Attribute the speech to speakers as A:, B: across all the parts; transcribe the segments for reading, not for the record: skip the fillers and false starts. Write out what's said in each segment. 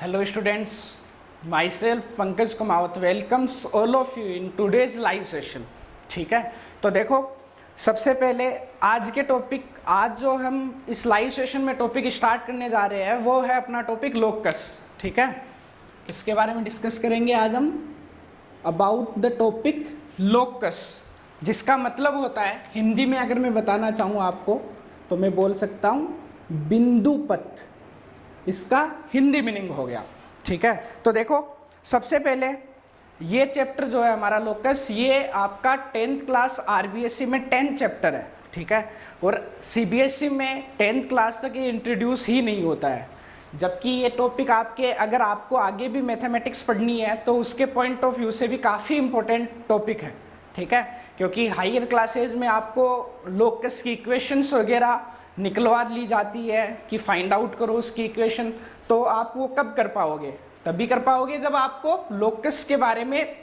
A: Hello students, myself Pankaj Kumawat welcomes all of you in today's live session। ठीक है, तो देखो सबसे पहले आज के टॉपिक, आज जो हम इस लाइव सेशन में टॉपिक स्टार्ट करने जा रहे हैं वो है अपना टॉपिक लोकस। ठीक है, किसके बारे में डिस्कस करेंगे आज हम? अबाउट द टॉपिक लोकस, जिसका मतलब होता है हिंदी में अगर मैं बताना चाहूँ आपको तो मैं बोल सकता हूँ बिंदु पथ, इसका हिंदी मीनिंग हो गया। ठीक है, तो देखो सबसे पहले ये चैप्टर जो है हमारा लोकस, ये आपका 10th क्लास आरबीएसई में 10th चैप्टर है। ठीक है, और सीबीएसई में 10th क्लास तक ये इंट्रोड्यूस ही नहीं होता है, जबकि ये टॉपिक आपके, अगर आपको आगे भी मैथमेटिक्स पढ़नी है तो उसके पॉइंट ऑफ व्यू से भी काफ़ी इंपॉर्टेंट टॉपिक है। ठीक है, क्योंकि हायर क्लासेज में आपको लोकस की इक्वेशंस वगैरह निकलवा ली जाती है कि फाइंड आउट करो उसकी इक्वेशन, तो आप वो कब कर पाओगे? तभी कर पाओगे जब आपको लोकस के बारे में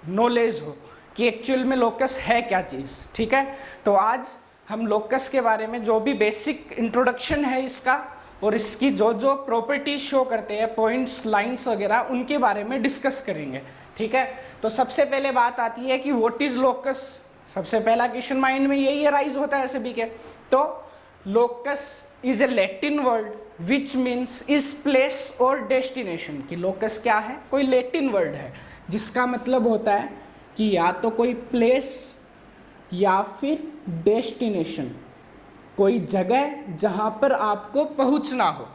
A: नॉलेज हो कि एक्चुअल में लोकस है क्या चीज़। ठीक है, तो आज हम लोकस के बारे में जो भी बेसिक इंट्रोडक्शन है इसका और इसकी जो जो प्रॉपर्टीज शो करते हैं, पॉइंट्स, लाइंस वगैरह, उनके बारे में डिस्कस करेंगे। ठीक है, तो सबसे पहले बात आती है कि व्हाट इज लोकस। सबसे पहला क्वेश्चन माइंड में यही अराइज होता है सभी के। तो locus is A Latin word which means is place और डेस्टिनेशन। कि लोकस क्या है? कोई लैटिन वर्ड है जिसका मतलब होता है कि या तो कोई प्लेस या फिर डेस्टिनेशन, कोई जगह जहां पर आपको पहुंचना हो,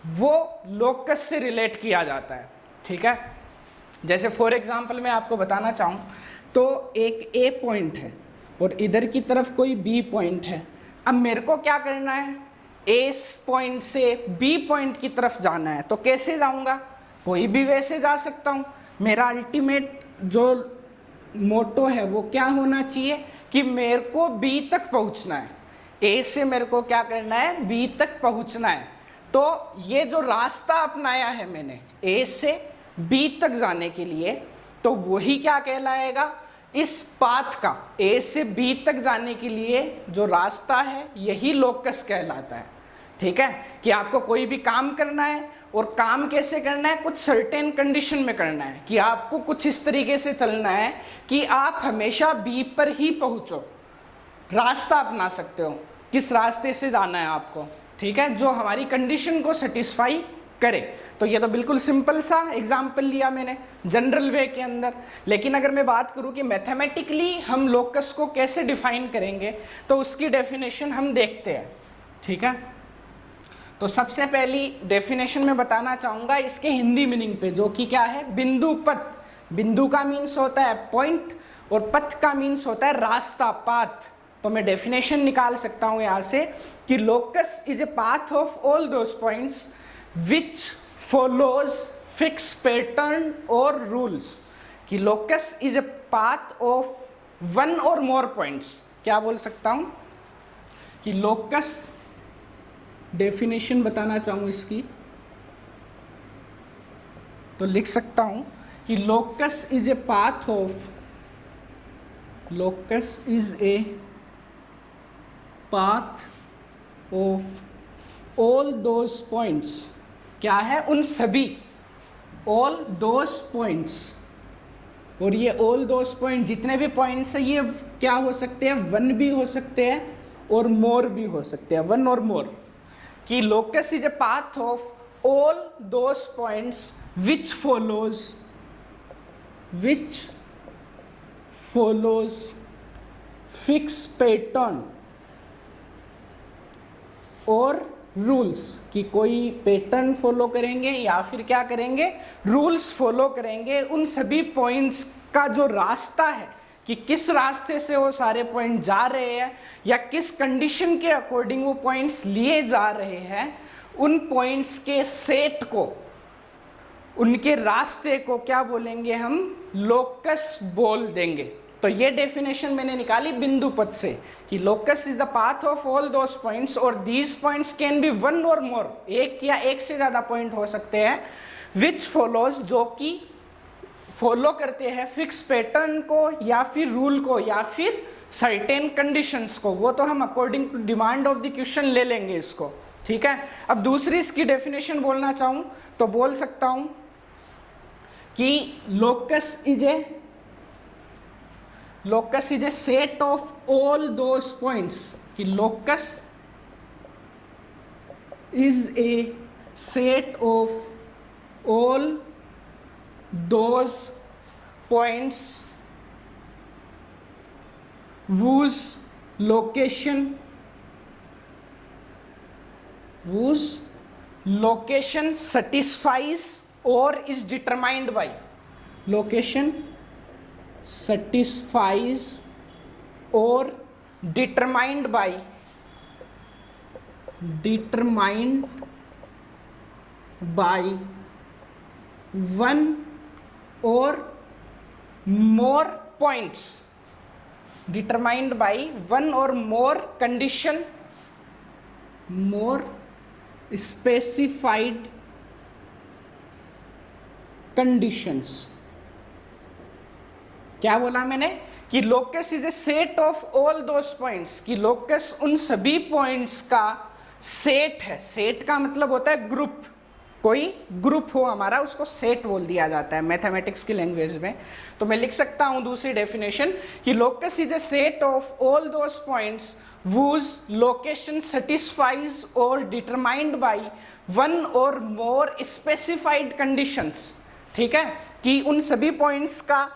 A: वो लोकस से रिलेट किया जाता है। ठीक है, जैसे फॉर एग्जांपल मैं आपको बताना चाहूं तो एक ए पॉइंट है और इधर की तरफ कोई बी पॉइंट है। अब मेरे को क्या करना है? ए पॉइंट से बी पॉइंट की तरफ जाना है, तो कैसे जाऊंगा? कोई भी वैसे जा सकता हूं। मेरा अल्टीमेट जो मोटो है वो क्या होना चाहिए कि मेरे को बी तक पहुंचना है। ए से मेरे को क्या करना है? बी तक पहुंचना है। तो ये जो रास्ता अपनाया है मैंने ए से बी तक जाने के लिए, तो वही क्या कहलाएगा? इस पाथ का, ए से बी तक जाने के लिए जो रास्ता है यही लोकस कहलाता है। ठीक है, कि आपको कोई भी काम करना है और काम कैसे करना है? कुछ सर्टेन कंडीशन में करना है कि आपको कुछ इस तरीके से चलना है कि आप हमेशा बी पर ही पहुंचो। रास्ता अपना सकते हो, किस रास्ते से जाना है आपको। ठीक है, जो हमारी कंडीशन को सेटिस्फाई करे। तो ये तो बिल्कुल सिंपल सा एग्जाम्पल लिया मैंने जनरल वे के अंदर। लेकिन अगर मैं बात करूं कि मैथमेटिकली हम लोकस को कैसे डिफाइन करेंगे, तो उसकी डेफिनेशन हम देखते हैं। ठीक है, तो सबसे पहली डेफिनेशन मैं बताना चाहूंगा इसके हिंदी मीनिंग पे, जो कि क्या है? बिंदु पथ। बिंदु का मीन्स होता है पॉइंट और पथ का मीन्स होता है रास्ता, पाथ। तो मैं डेफिनेशन निकाल सकता हूं यहां से कि locus is a path of all those points which follows fixed pattern or rules। कि locus is a path of one or more points। क्या बोल सकता हूं कि locus, डेफिनेशन बताना चाहूं इसकी तो लिख सकता हूं कि locus is a path of, locus is a path of all those points। क्या है? उन सभी, ऑल दोस पॉइंट्स। और ये ऑल दोस पॉइंट, जितने भी पॉइंट्स हैं, ये क्या हो सकते हैं? वन भी हो सकते हैं और मोर भी हो सकते हैं, वन और मोर। कि locus is a path of all those points which follows fix pattern और रूल्स। कि कोई पैटर्न फॉलो करेंगे या फिर क्या करेंगे? रूल्स फॉलो करेंगे। उन सभी पॉइंट्स का जो रास्ता है कि किस रास्ते से वो सारे पॉइंट जा रहे हैं या किस कंडीशन के अकॉर्डिंग वो पॉइंट्स लिए जा रहे हैं, उन पॉइंट्स के सेट को, उनके रास्ते को क्या बोलेंगे हम? लोकस बोल देंगे। तो ये डेफिनेशन मैंने निकाली बिंदु पथ से कि locus is the path of all those points और these points can be one और मोर, एक या एक से ज्यादा पॉइंट हो सकते हैं, विच फॉलोज, जो कि फॉलो करते हैं फिक्स पैटर्न को या फिर रूल को या फिर सर्टेन कंडीशंस को। वो तो हम according to demand of the question ले लेंगे इसको। ठीक है। अब दूसरी इसकी डेफिनेशन बोलना चाहूं तो बोल सकता हूं कि locus is a set of all those points, कि locus is a set of all those points whose location satisfies or is determined by, location satisfies or determined by one or more points, determined by one or more condition, more specified conditions। क्या बोला मैंने कि locus is a set of all those points, कि locus उन सभी points का set है। Set का मतलब होता है ग्रुप, कोई ग्रुप हो हमारा उसको सेट बोल दिया जाता है मैथमेटिक्स की लैंग्वेज में। तो मैं लिख सकता हूं दूसरी डेफिनेशन कि locus is a set of all those points whose location satisfies or determined by one or more specified conditions। ठीक है, कि उन सभी पॉइंट्स का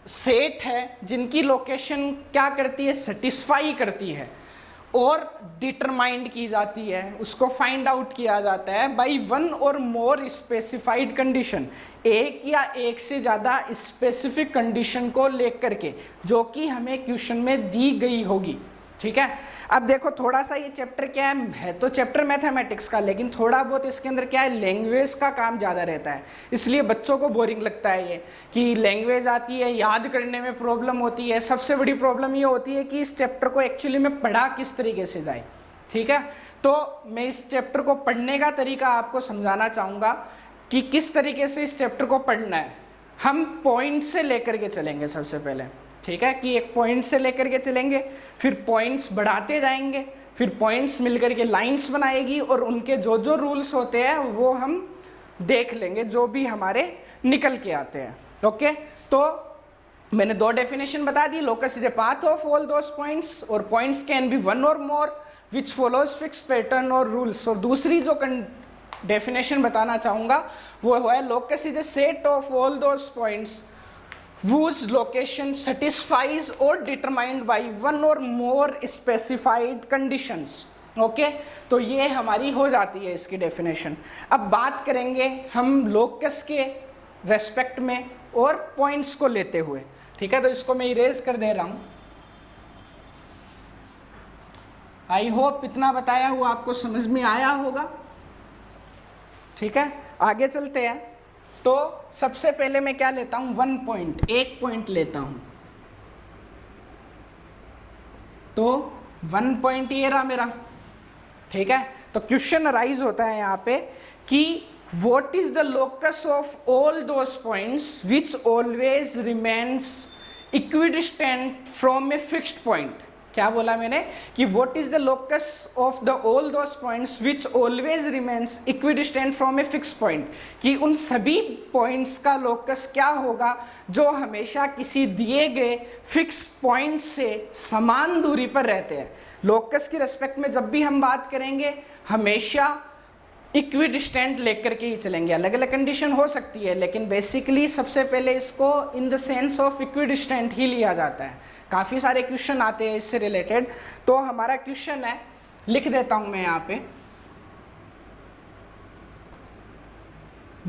A: सेट है जिनकी लोकेशन क्या करती है, सेटिस्फाई करती है और डिटरमाइंड की जाती है, उसको फाइंड आउट किया जाता है बाई वन और मोर स्पेसिफाइड कंडीशन, एक या एक से ज़्यादा स्पेसिफिक कंडीशन को लेकर के, जो कि हमें क्वेश्चन में दी गई होगी। ठीक है, अब देखो थोड़ा सा ये चैप्टर क्या है तो चैप्टर मैथमेटिक्स का, लेकिन थोड़ा बहुत इसके अंदर क्या है, लैंग्वेज का काम ज़्यादा रहता है, इसलिए बच्चों को बोरिंग लगता है ये कि लैंग्वेज आती है, याद करने में प्रॉब्लम होती है। सबसे बड़ी प्रॉब्लम ये होती है कि इस चैप्टर को एक्चुअली में पढ़ा किस तरीके से जाए। ठीक है, तो मैं इस चैप्टर को पढ़ने का तरीका आपको समझाना चाहूँगा कि किस तरीके से इस चैप्टर को पढ़ना है। हम पॉइंट से लेकर के चलेंगे सबसे पहले, ठीक है, कि एक पॉइंट से लेकर के चलेंगे, फिर पॉइंट्स बढ़ाते जाएंगे, फिर पॉइंट्स मिलकर के लाइंस बनाएगी और उनके जो जो रूल्स होते हैं वो हम देख लेंगे, जो भी हमारे निकल के आते हैं। ओके, तो मैंने दो डेफिनेशन बता दी, locus is a path of all those points और पॉइंट्स कैन बी वन और more which follows fix pattern और रूल्स। और दूसरी जो डेफिनेशन बताना चाहूँगा वो है locus is a set of all those points whose location satisfies or determined by one or more specified conditions। Okay, तो ये हमारी हो जाती है इसकी डेफिनेशन। अब बात करेंगे हम लोकस के रेस्पेक्ट में और पॉइंट्स को लेते हुए। ठीक है, तो इसको मैं इरेज कर दे रहा हूं। आई होप इतना बताया हुआ आपको समझ में आया होगा। ठीक है, आगे चलते हैं। तो सबसे पहले मैं क्या लेता हूं, वन पॉइंट, एक पॉइंट लेता हूं। तो वन पॉइंट ये रहा मेरा। ठीक है, तो क्वेश्चन अराइज होता है यहां पे कि what is the locus of all those points which always remains equidistant from a fixed point. क्या बोला मैंने कि what is the locus of the all those points which always remains equidistant from a fix point, कि उन सभी points का locus क्या होगा जो हमेशा किसी दिए गए फिक्स पॉइंट से समान दूरी पर रहते हैं। लोकस की रेस्पेक्ट में जब भी हम बात करेंगे हमेशा इक्विडिस्टेंट लेकर के ही चलेंगे। अलग अलग कंडीशन हो सकती है, लेकिन बेसिकली सबसे पहले इसको in the sense of equidistant ही लिया जाता है। काफ़ी सारे क्वेश्चन आते हैं इससे रिलेटेड। तो हमारा क्वेश्चन है, लिख देता हूं मैं यहाँ पे,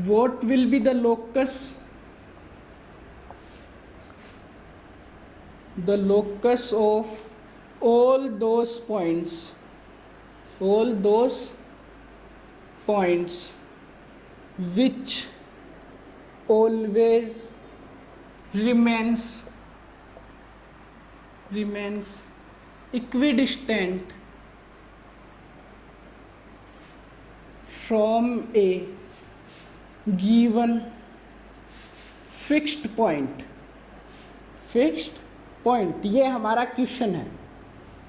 A: what will be the locus of all those points which always remains equidistant from a given fixed point। ये हमारा क्वेश्चन है।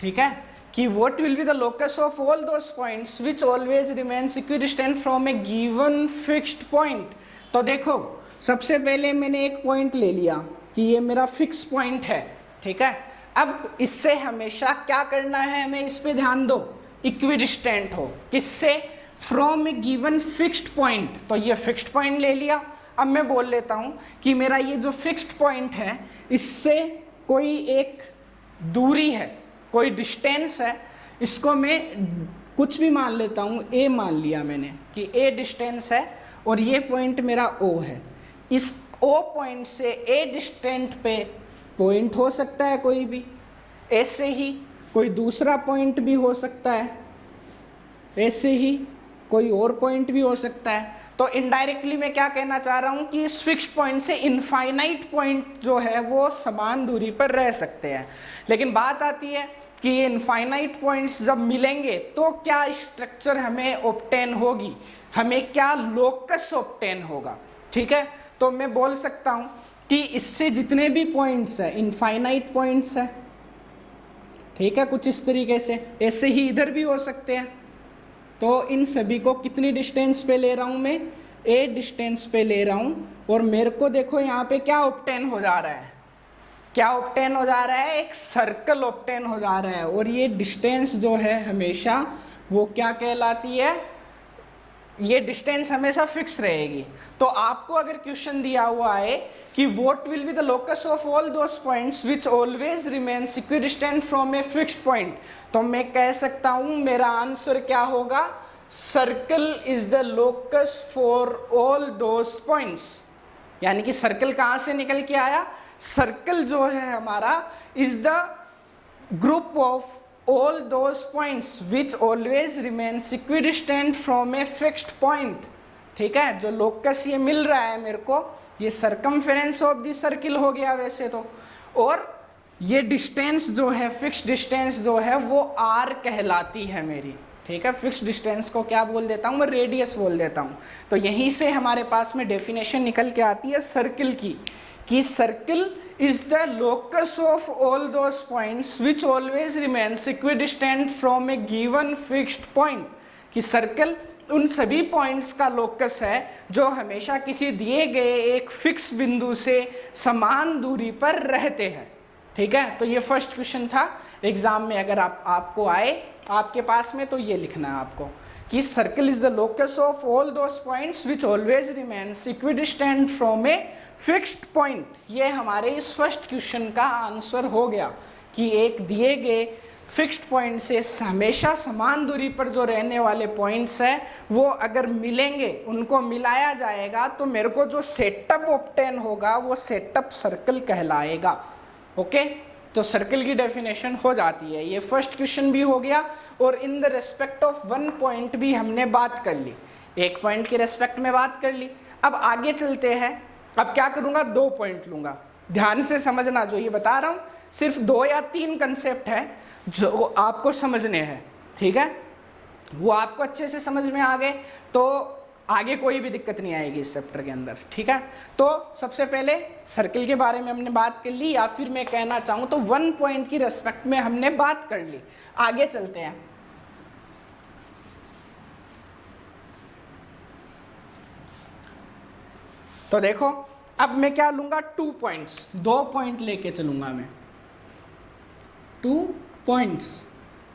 A: ठीक है, कि what will be the locus of all those points which always remains equidistant from a given fixed point। तो देखो सबसे पहले मैंने एक पॉइंट ले लिया कि ये मेरा फिक्स पॉइंट है, ठीक है। अब इससे हमेशा क्या करना है, हमें इस पे ध्यान दो, इक्विडिस्टेंट हो, किससे, from A given fixed point. तो ये फिक्स्ड पॉइंट ले लिया। अब मैं बोल लेता हूं कि मेरा ये जो फिक्स्ड पॉइंट है इससे कोई एक दूरी है, कोई डिस्टेंस है, इसको मैं कुछ भी मान लेता हूं, ए मान लिया मैंने कि ए डिस्टेंस है और ये पॉइंट मेरा ओ है। इस ओ पॉइंट से ए डिस्टेंट पे पॉइंट हो सकता है कोई भी, ऐसे ही कोई दूसरा पॉइंट भी हो सकता है, ऐसे ही कोई और पॉइंट भी हो सकता है। तो इनडायरेक्टली मैं क्या कहना चाह रहा हूं कि इस फिक्स्ड पॉइंट से इनफाइनाइट पॉइंट जो है वो समान दूरी पर रह सकते हैं। लेकिन बात आती है कि ये इनफाइनाइट पॉइंट्स जब मिलेंगे तो क्या स्ट्रक्चर हमें ऑब्टेन होगी, हमें क्या लोकस ऑब्टेन होगा, ठीक है। तो मैं बोल सकता हूं कि इससे जितने भी पॉइंट्स है इनफाइनाइट पॉइंट्स है, ठीक है, कुछ इस तरीके से, ऐसे ही इधर भी हो सकते हैं। तो इन सभी को कितनी डिस्टेंस पे ले रहा हूं मैं, ए डिस्टेंस पे ले रहा हूं। और मेरे को देखो यहाँ पे क्या ऑब्टेन हो जा रहा है, क्या ऑब्टेन हो जा रहा है, एक सर्कल ऑब्टेन हो जा रहा है। और ये डिस्टेंस जो है हमेशा वो क्या कहलाती है, ये डिस्टेंस हमेशा फिक्स रहेगी। तो आपको अगर क्वेश्चन दिया हुआ है कि what will be the locus of all those points which always remains equidistant from a fixed point, तो मैं कह सकता हूं मेरा आंसर क्या होगा, circle is the locus for all those points. यानी कि सर्कल कहां से निकल के आया, सर्कल जो है हमारा is the group of all those points which always remains equidistant from a fixed point, ठीक है। जो लोकस ये मिल रहा है मेरे को, ये सरकमफेरेंस ऑफ द सर्किल हो गया वैसे तो, और ये डिस्टेंस जो है, फिक्स डिस्टेंस जो है वो आर कहलाती है मेरी, ठीक है। फिक्स डिस्टेंस को क्या बोल देता हूँ मैं, रेडियस बोल देता हूँ। तो यहीं से हमारे पास में डेफिनेशन निकल के आती है सर्किल की, कि circle is the locus of all those points which always remains equidistant from a given fixed point। कि सर्कल उन सभी पॉइंट्स का लोकस है जो हमेशा किसी दिए गए एक फिक्स बिंदु से समान दूरी पर रहते हैं, ठीक है। तो ये फर्स्ट क्वेश्चन था एग्जाम में, अगर आपको आए आपके पास में तो ये लिखना है आपको कि circle is the locus of all those points which always remains equidistant from a fixed point. ये हमारे इस फर्स्ट क्वेश्चन का आंसर हो गया कि एक दिए गए फिक्स्ड पॉइंट से हमेशा समान दूरी पर जो रहने वाले पॉइंट्स हैं वो अगर मिलेंगे, उनको मिलाया जाएगा तो मेरे को जो सेटअप ऑब्टेन होगा वो सेटअप सर्कल कहलाएगा। ओके, तो सर्कल की डेफिनेशन हो जाती है। ये फर्स्ट क्वेश्चन भी हो गया और in the respect of one point भी हमने बात कर ली, एक पॉइंट के रेस्पेक्ट में बात कर ली। अब आगे चलते हैं। अब क्या करूंगा, 2 पॉइंट लूंगा, ध्यान से समझना। जो ये बता रहा हूं सिर्फ 2 या 3 कंसेप्ट है जो आपको समझने हैं, ठीक है। वो आपको अच्छे से समझ में आ गए तो आगे कोई भी दिक्कत नहीं आएगी इस चैप्टर के अंदर, ठीक है। तो सबसे पहले सर्कल के बारे में हमने बात कर ली, या फिर मैं कहना चाहूं तो 1 पॉइंट की रेस्पेक्ट में हमने बात कर ली। आगे चलते हैं। तो देखो अब मैं क्या लूंगा, 2 पॉइंट्स, 2 पॉइंट लेके चलूंगा मैं, 2 पॉइंट्स।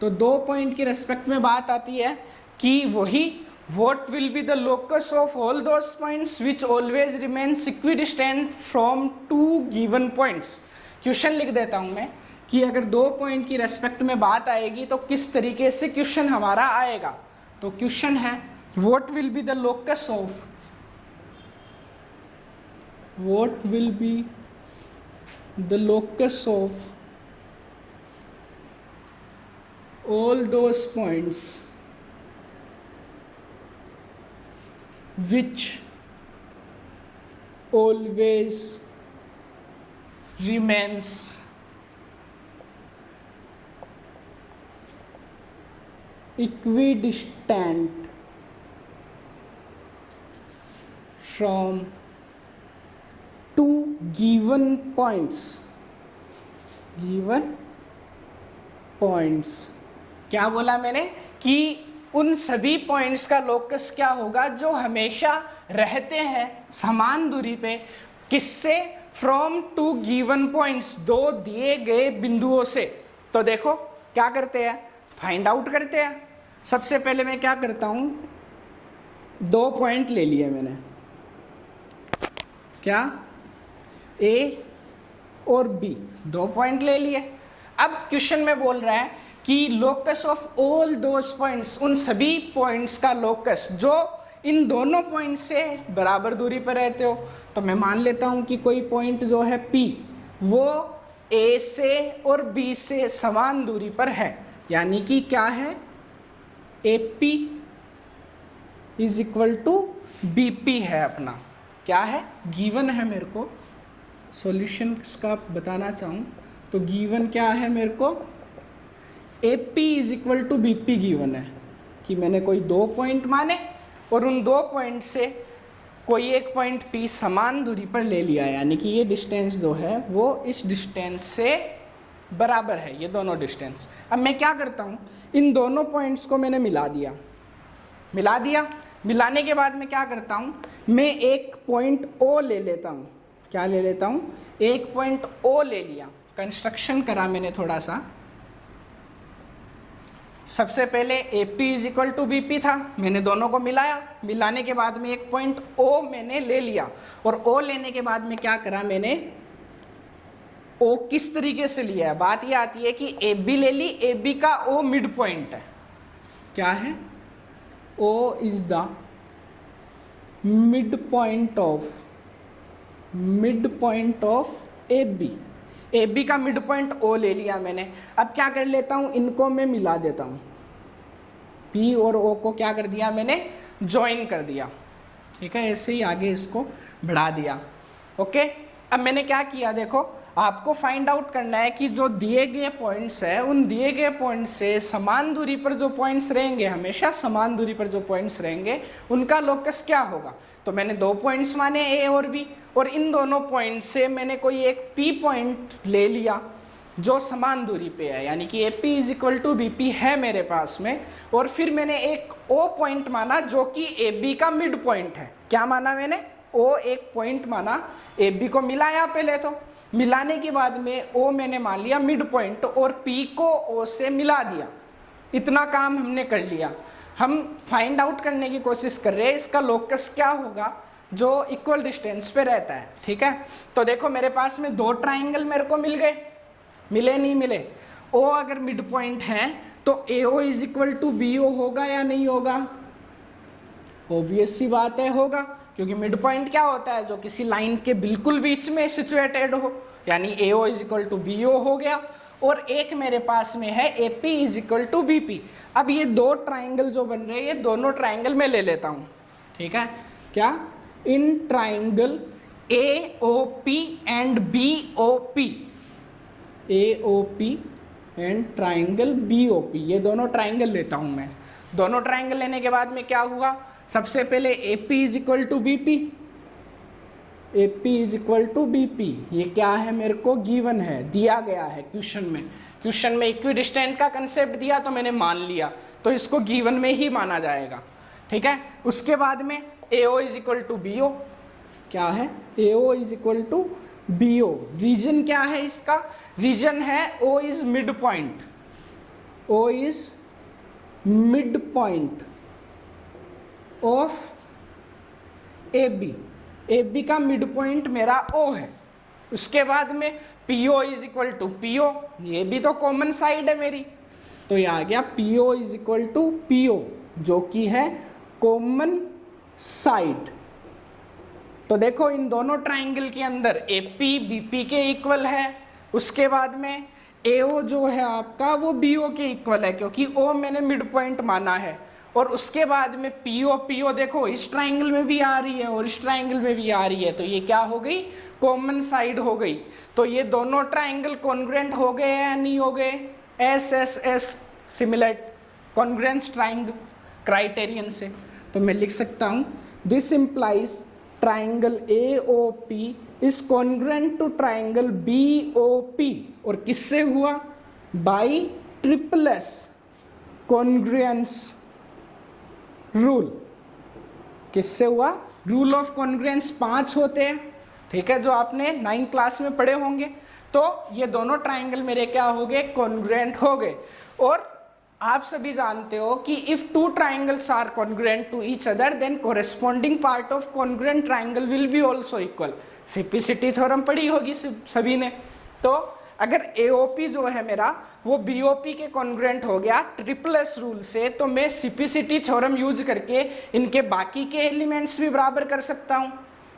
A: तो 2 पॉइंट की रेस्पेक्ट में बात आती है कि वही what will be the locus of all those points which always remains equidistant from 2 given points। Question लिख देता हूं मैं कि अगर 2 पॉइंट की रेस्पेक्ट में बात आएगी तो किस तरीके से क्वेश्चन हमारा आएगा। तो क्वेश्चन है what will be the locus of, what will be the locus of all those points which always remains equidistant from 2 given points, क्या बोला मैंने कि उन सभी पॉइंट्स का लोकस क्या होगा जो हमेशा रहते हैं समान दूरी पे, किससे, फ्रॉम टू गिवन पॉइंट्स, दो दिए गए बिंदुओं से। तो देखो क्या करते हैं, फाइंड आउट करते हैं। सबसे पहले मैं क्या करता हूं, दो पॉइंट ले लिए मैंने, क्या, ए और बी, दो पॉइंट ले लिए। अब क्वेश्चन में बोल रहा है कि locus of all those points, उन सभी पॉइंट्स का लोकस जो इन दोनों पॉइंट से बराबर दूरी पर रहते हो। तो मैं मान लेता हूं कि कोई पॉइंट जो है P वो A से और B से समान दूरी पर है, यानी कि क्या है, AP is equal to BP है अपना, क्या है, गिवन है मेरे को। सॉल्यूशन का बताना चाहूँ तो गिवन क्या है मेरे को, AP is equal to BP given है कि मैंने कोई दो पॉइंट माने और उन दो पॉइंट से कोई एक पॉइंट P समान दूरी पर ले लिया है, यानी कि ये डिस्टेंस जो है वो इस डिस्टेंस से बराबर है, ये दोनों डिस्टेंस। अब मैं क्या करता हूँ, इन दोनों पॉइंट्स को मैंने मिला दिया, मिलाने के बाद मैं क्या करता हूँ, मैं एक पॉइंट O ले लेता हूँ। क्या ले लेता हूँ, एक पॉइंट O ले लिया, कंस्ट्रक्शन करा मैंने थोड़ा सा। सबसे पहले AP is equal to BP था, मैंने दोनों को मिलाया, मिलाने के बाद में एक पॉइंट O मैंने ले लिया, और O लेने के बाद में क्या करा मैंने, O किस तरीके से लिया है, बात ये आती है कि AB ले ली, AB का O मिड पॉइंट है, क्या है, O is the mid point of AB का मिड पॉइंट O ले लिया मैंने। अब क्या कर लेता हूँ, इनको मैं मिला देता हूँ, P और O को क्या कर दिया मैंने, ज्वाइन कर दिया, ठीक है, ऐसे ही आगे इसको बढ़ा दिया। ओके, अब मैंने क्या किया, देखो आपको फाइंड आउट करना है कि जो दिए गए पॉइंट्स है, उन दिए गए पॉइंट्स से समान दूरी पर जो पॉइंट्स रहेंगे, हमेशा समान दूरी पर जो पॉइंट्स रहेंगे उनका लोकस क्या होगा। तो मैंने दो पॉइंट्स माने A और B, और इन दोनों पॉइंट से मैंने कोई एक P पॉइंट ले लिया जो समान दूरी पे है, यानी कि AP is equal to BP है मेरे पास में, और फिर मैंने एक O पॉइंट माना जो कि AB का मिड पॉइंट है। क्या माना मैंने, O एक पॉइंट माना, AB को मिलाया पहले, तो मिलाने के बाद में O मैंने मान लिया मिड पॉइंट और P को O से मिला दिया। इतना काम हमने कर लिया। हम फाइंड आउट करने की कोशिश कर रहे हैं इसका लोकस क्या होगा जो इक्वल डिस्टेंस पे रहता है, ठीक है। तो देखो मेरे पास में दो ट्राइंगल मेरे को मिल गए, मिले नहीं मिले, O अगर मिड पॉइंट है तो AO is equal to BO होगा या नहीं होगा, ऑब्वियस सी बात है होगा, क्योंकि मिड पॉइंट क्या होता है, जो किसी लाइन के बिल्कुल बीच में सिचुएटेड हो, यानी AO is equal to BO हो गया। और एक मेरे पास में है AP is equal to BP। अब ये दो ट्राइंगल जो बन रहे हैं, ये दोनों ट्राइंगल मैं ले लेता हूँ, ठीक है, क्या, in triangle AOP and BOP, AOP and triangle BOP, ये दोनों ट्राइंगल लेता हूँ मैं। दोनों ट्राइंगल लेने के बाद में क्या हुआ, सबसे पहले AP is equal to BP, AP is equal to BP, ये क्या है मेरे को गिवन है, दिया गया है क्वेश्चन में इक्विडिस्टेंट का कंसेप्ट दिया तो मैंने मान लिया, तो इसको गिवन में ही माना जाएगा, ठीक है। उसके बाद में AO is equal to BO, क्या है, AO is equal to BO। Reason क्या है इसका, रीजन है O is mid point, O is mid point of AB का मिड पॉइंट मेरा O है। उसके बाद में PO is equal to PO, ये भी तो कॉमन साइड है मेरी, तो ये आ गया PO is equal to PO जो कि है कॉमन साइड। तो देखो इन दोनों ट्राइंगल के अंदर AP BP के इक्वल है, उसके बाद में AO जो है आपका वो BO के इक्वल है, क्योंकि O मैंने मिड पॉइंट माना है। और उसके बाद में PO देखो इस ट्राइंगल में भी आ रही है और इस ट्राइंगल में भी आ रही है, तो ये क्या हो गई, कॉमन साइड हो गई। तो ये दोनों ट्राइंगल कॉन्ग्रुएंट हो गए या नहीं हो गए, SSS similar congruence triangle criterion से। तो मैं लिख सकता हूँ this implies triangle AOP is congruent to triangle BOP, और किससे हुआ, by triple S, congruence rule. किससे हुआ? रूल ऑफ कॉन्ग्रुएंस 5 होते हैं, ठीक है, जो आपने 9th क्लास में पढ़े होंगे। तो ये दोनों ट्राइंगल मेरे क्या हो गए? कॉन्ग्रुएंट हो गए। और आप सभी जानते हो कि if two triangles are congruent to each other then corresponding part of congruent triangle will be also equal. Simplicity theorem पढ़ी होगी सभी ने। तो अगर एओपी जो है मेरा वो बीओपी के कॉन्ग्रुएंट हो गया ट्रिपल एस रूल से, तो मैं सिम्प्लिसिटी थ्योरम यूज करके इनके बाकी के एलिमेंट्स भी बराबर कर सकता हूं।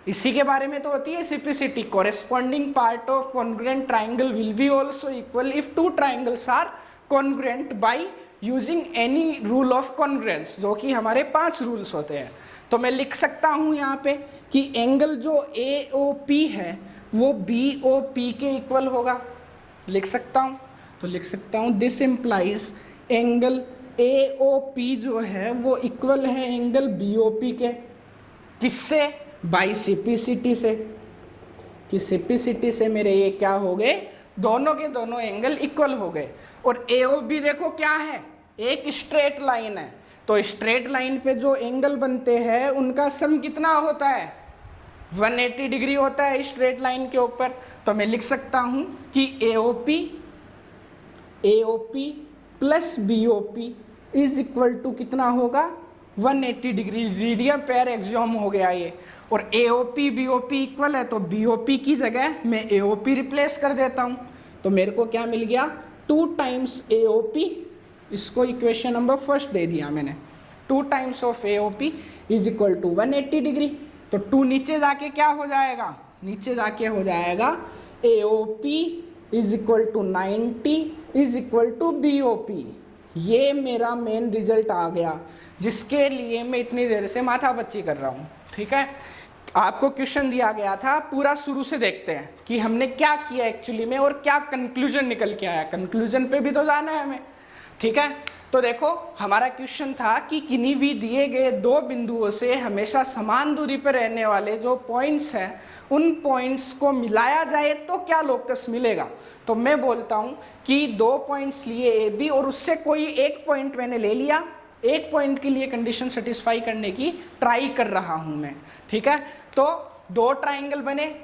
A: इसी के बारे में तो होती है simplicity. Corresponding part of congruent triangle will be also equal if two triangles are congruent by using any rule of congruence, जो कि हमारे 5 रूल्स होते हैं। तो मैं लिख सकता हूं यहाँ पे कि एंगल जो एओपी है वो बीओपी के इक्वल होगा। लिख सकता हूं, तो लिख सकता हूं दिस इम्प्लाइज एंगल एओपी जो है वो इक्वल है एंगल बीओपी के। किससे? बाई सिम्प्लिसिटी से। कि सिम्प्लिसिटी से मेरे ये क्या हो गए? दोनों के दोनों एंगल इक्वल हो गए। और एओबी देखो क्या है? एक स्ट्रेट लाइन है। तो स्ट्रेट लाइन पे जो एंगल बनते हैं उनका सम कितना होता है? 180 डिग्री होता है स्ट्रेट लाइन के ऊपर। तो मैं लिख सकता हूं कि AOP plus BOP is equal to कितना होगा? 180 डिग्री। रीडियन पेयर एक्सियोम हो गया ये। और एओपी बीओपी इक्वल है, तो बीओपी की जगह मैं एओपी रिप्लेस कर देता हूं। तो मेरे को क्या मिल गया? 2 टाइम्स एओपी, इसको इक्वेशन नंबर 1 दे दिया मैंने। 2 times of AOP is equal to 180 degree. तो 2 नीचे जाके क्या हो जाएगा? नीचे जाके हो जाएगा AOP is equal to 90 is equal to BOP. ये मेरा मेन रिजल्ट आ गया, जिसके लिए मैं इतनी देर से माथापच्ची कर रहा हूँ। ठीक है, आपको क्वेश्चन दिया गया था, पूरा शुरू से देखते हैं कि हमने क्या किया एक्चुअली में और क्या कंक्लूजन निकल के आया। कंक्लूजन पे भी तो जाना है हमें। ठीक है, तो देखो हमारा क्वेश्चन था कि किन्हीं भी दिए गए 2 बिंदुओं से हमेशा समान दूरी पर रहने वाले जो पॉइंट्स हैं उन पॉइंट्स को मिलाया जाए तो क्या लोकस मिलेगा। तो मैं बोलता हूं कि 2 पॉइंट्स लिए ए बी और उससे कोई एक पॉइंट मैंने ले लिया, एक पॉइंट के लिए कंडीशन सेटिस्फाई करने की ट्राई कर रहा हूं मैं। ठीक है, तो 2 ट्राइंगल बने,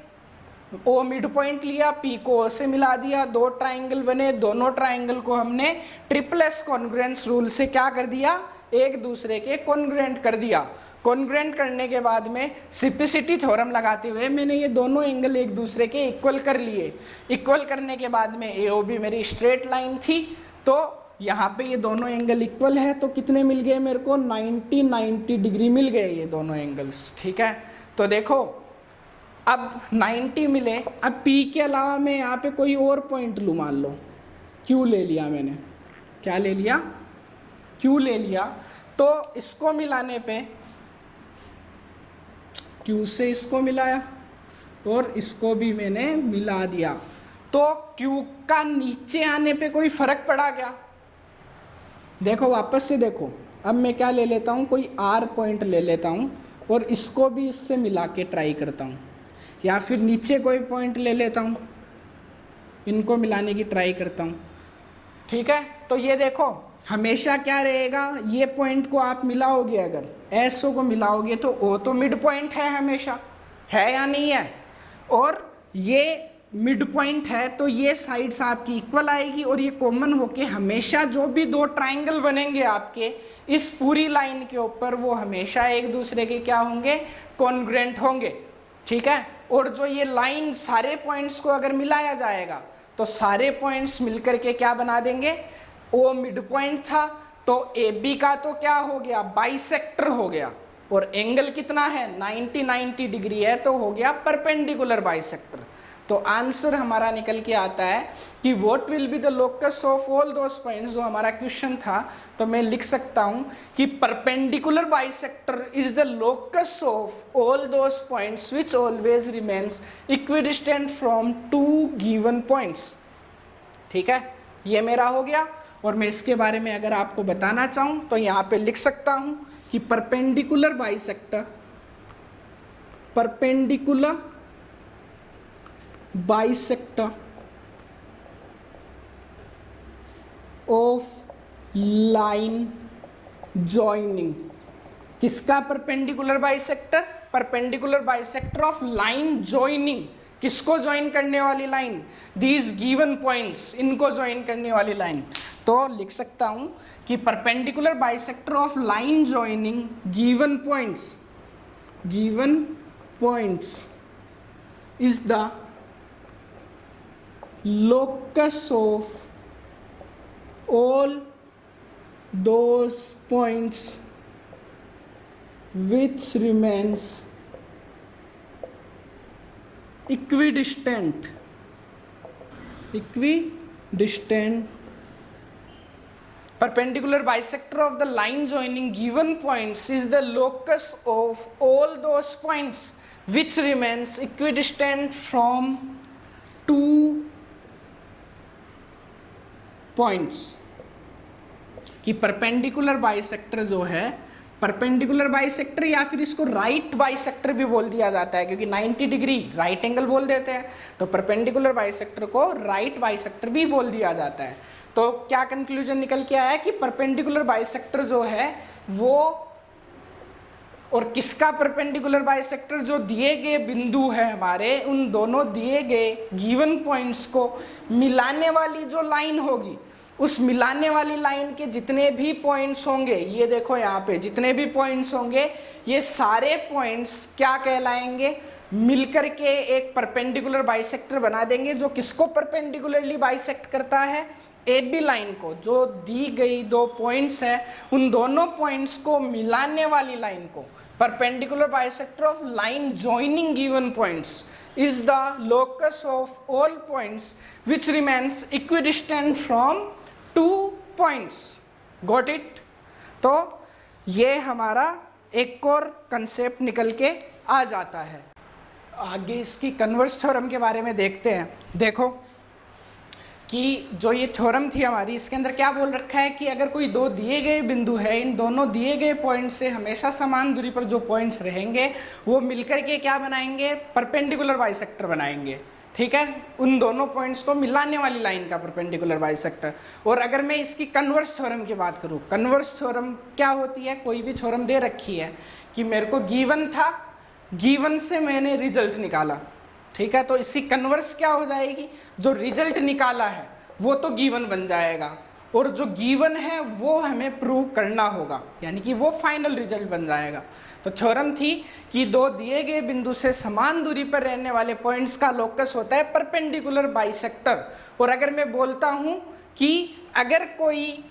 A: ओ मिड पॉइंट लिया, पी को ओ से मिला दिया, 2 ट्राइंगल बने, दोनों ट्राइंगल को हमने ट्रिपल एस कॉन्ग्रुएंस रूल से क्या कर दिया? एक दूसरे के कॉन्ग्रुएंट कर दिया। कॉन्ग्रुएंट करने के बाद में सिम्प्लिसिटी थ्योरम लगाते हुए मैंने ये दोनों एंगल एक दूसरे के इक्वल कर लिए। इक्वल करने के बाद में एओबी मेरी स्ट्रेट लाइन थी, तो यहाँ पे ये दोनों एंगल इक्वल है, तो कितने मिल गए मेरे को? 90 डिग्री मिल गए ये दोनों एंगल्स। ठीक है, तो देखो अब 90 मिले। अब P के अलावा मैं यहाँ पे कोई और पॉइंट लूँ, मान लो Q ले लिया मैंने। क्या ले लिया? Q ले लिया। तो इसको मिलाने पे Q से इसको मिलाया और इसको भी मैंने मिला दिया, तो Q का नीचे आने पे कोई फर्क पड़ा क्या? देखो वापस से देखो, अब मैं क्या ले लेता हूँ? कोई R पॉइंट ले लेता हूँ और इसको भी इससे मिला के ट्राई करता हूँ, या फिर नीचे कोई पॉइंट ले लेता हूँ, इनको मिलाने की ट्राई करता हूँ। ठीक है, तो ये देखो हमेशा क्या रहेगा? ये पॉइंट को आप मिलाओगे, अगर एसओ को मिलाओगे तो ओ तो मिड पॉइंट है हमेशा, है या नहीं है? और ये मिड पॉइंट है तो ये साइड्स आपकी इक्वल आएगी और ये कॉमन होके हमेशा जो भी 2 ट्राइंगल बनेंगे आपके इस पूरी लाइन के ऊपर वो हमेशा एक दूसरे के क्या होंगे? कॉन्ग्रुएंट होंगे। ठीक है, और जो ये लाइन सारे पॉइंट्स को अगर मिलाया जाएगा तो सारे पॉइंट्स मिलकर के क्या बना देंगे? ओ मिड पॉइंट था तो ए बी का तो क्या हो गया? बाइसेक्टर हो गया। और एंगल कितना है? 90 डिग्री है, तो हो गया परपेंडिकुलर बाइसेक्टर। तो आंसर हमारा निकल के आता है कि what will be the locus of all those points, जो हमारा क्वेश्चन था। तो मैं लिख सकता हूं कि perpendicular bisector is the locus of all those points which always remains equidistant from 2 given points. ठीक है, ये मेरा हो गया। और मैं इसके बारे में अगर आपको बताना चाहूं तो यहां पे लिख सकता हूं कि perpendicular bisector of line joining किसका perpendicular bisector, perpendicular bisector of line joining, किसको ज्वाइन करने वाली लाइन, दीज गिवन पॉइंट्स, इनको ज्वाइन करने वाली लाइन। तो लिख सकता हूं कि perpendicular bisector of line joining given points is the locus of all those points which remains equidistant perpendicular bisector of the line joining given points is the locus of all those points which remains equidistant from two points. कि perpendicular bisector जो है, perpendicular bisector या फिर इसको right bisector भी बोल दिया जाता है, क्योंकि 90 डिग्री राइट एंगल बोल देते हैं, तो परपेंडिकुलर बाइसेक्टर को राइट बाइसेक्टर भी बोल दिया जाता है। तो क्या कंक्लूजन निकल के आया कि परपेंडिकुलर बाइसेक्टर जो है वो, और किसका परपेंडिकुलर बाइसेक्टर, जो दिए गए बिंदु है हमारे, उन दोनों दिए गए गिवन पॉइंट्स को मिलाने वाली जो लाइन होगी, उस मिलाने वाली लाइन के जितने भी पॉइंट्स होंगे, ये देखो यहाँ पे जितने भी पॉइंट्स होंगे, ये सारे पॉइंट्स क्या कहलाएंगे, मिलकर के एक परपेंडिकुलर बाइसेक्टर बना देंगे, जो किसको परपेंडिकुलरली बाइसेक्ट करता है, ए बी लाइन को। जो दी गई दो पॉइंट्स है, उन दोनों पॉइंट्स को मिलाने वाली लाइन को perpendicular bisector of line joining given points is the locus of all points which remains equidistant from two points. Got it? तो ये हमारा एक और कंसेप्ट निकल के आ जाता है। आगे इसकी कन्वर्स थ्योरम के बारे में देखते हैं। देखो कि जो ये थ्योरम थी हमारी, इसके अंदर क्या बोल रखा है कि अगर कोई दो दिए गए बिंदु है, इन दोनों दिए गए पॉइंट से हमेशा समान दूरी पर जो पॉइंट्स रहेंगे वो मिलकर के क्या बनाएंगे, परपेंडिकुलर बाइसेक्टर बनाएंगे। ठीक है, उन दोनों पॉइंट्स को मिलाने वाली लाइन का परपेंडिकुलर बाइसेक्टर। और अगर मैं इसकी कन्वर्स थ्योरम की बात करूँ, कन्वर्स थ्योरम क्या होती है, कोई भी थ्योरम दे रखी है कि मेरे को गिवन था, गिवन से मैंने रिजल्ट निकाला, ठीक है, तो इसकी कन्वर्स क्या हो जाएगी, जो रिजल्ट निकाला है वो तो गिवन बन जाएगा, और जो गिवन है वो हमें प्रूव करना होगा, यानी कि वो फाइनल रिजल्ट बन जाएगा। तो थ्योरम थी कि दो दिए गए बिंदु से समान दूरी पर रहने वाले पॉइंट्स का लोकस होता है परपेंडिकुलर बाइसेक्टर। और अगर मैं बोलता हूं कि अगर कोई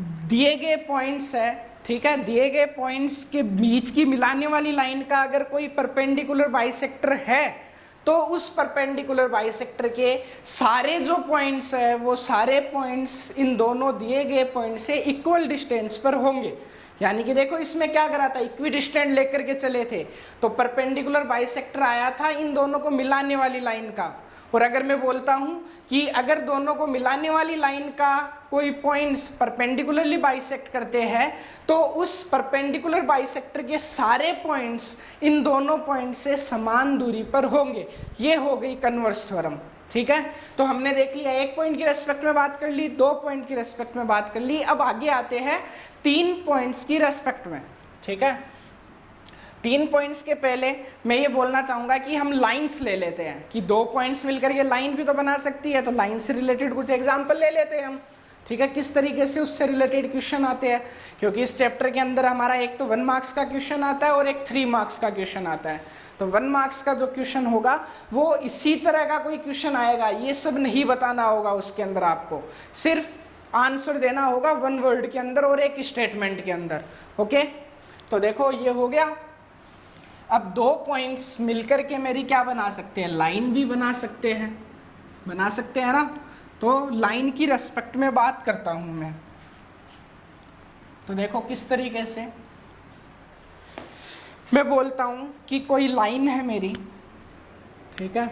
A: दिए गए पॉइंट्स है, ठीक है, दिए गए पॉइंट्स के बीच की मिलाने वाली लाइन का अगर कोई परपेंडिकुलर बाइसेक्टर है, तो उस परपेंडिकुलर बाइसेक्टर के सारे जो पॉइंट्स है वो सारे पॉइंट्स इन दोनों दिए गए पॉइंट से इक्वल डिस्टेंस पर होंगे। यानी कि देखो इसमें क्या करा था, इक्विडिस्टेंट लेकर के चले थे, तो परपेंडिकुलर बाइसेक्टर आया था इन दोनों को मिलाने वाली लाइन का। और अगर मैं बोलता हूं कि अगर दोनों को मिलाने वाली लाइन का कोई पॉइंट्स परपेंडिकुलरली बाइसेक्ट करते हैं, तो उस परपेंडिकुलर बाइसेक्टर के सारे पॉइंट्स इन दोनों पॉइंट से समान दूरी पर होंगे। ये हो गई कन्वर्स थ्योरम। ठीक है, तो हमने देख लिया, एक पॉइंट की रेस्पेक्ट में बात कर ली, दो पॉइंट की रेस्पेक्ट में बात कर ली। अब आगे आते हैं 3 पॉइंट्स की रेस्पेक्ट में। ठीक है, 3 पॉइंट्स के पहले मैं ये बोलना चाहूंगा कि हम लाइंस ले लेते हैं कि 2 पॉइंट्स मिलकर के लाइन भी तो बना सकती है, तो लाइन से रिलेटेड कुछ एग्जांपल ले लेते हैं हम। ठीक है, किस तरीके से उससे रिलेटेड क्वेश्चन आते हैं, क्योंकि इस चैप्टर के अंदर हमारा एक तो 1 मार्क्स का क्वेश्चन आता है और एक 3 मार्क्स का क्वेश्चन आता है। तो 1 मार्क्स का जो क्वेश्चन होगा वो इसी तरह का कोई क्वेश्चन आएगा, ये सब नहीं बताना होगा उसके अंदर, आपको सिर्फ आंसर देना होगा 1 वर्ड के अंदर और एक स्टेटमेंट के अंदर। ओके, तो देखो ये हो गया। अब 2 पॉइंट्स मिलकर के मेरी क्या बना सकते हैं, लाइन भी बना सकते हैं ना। तो लाइन की रेस्पेक्ट में बात करता हूं मैं, तो देखो किस तरीके से मैं बोलता हूं कि कोई लाइन है मेरी, ठीक है,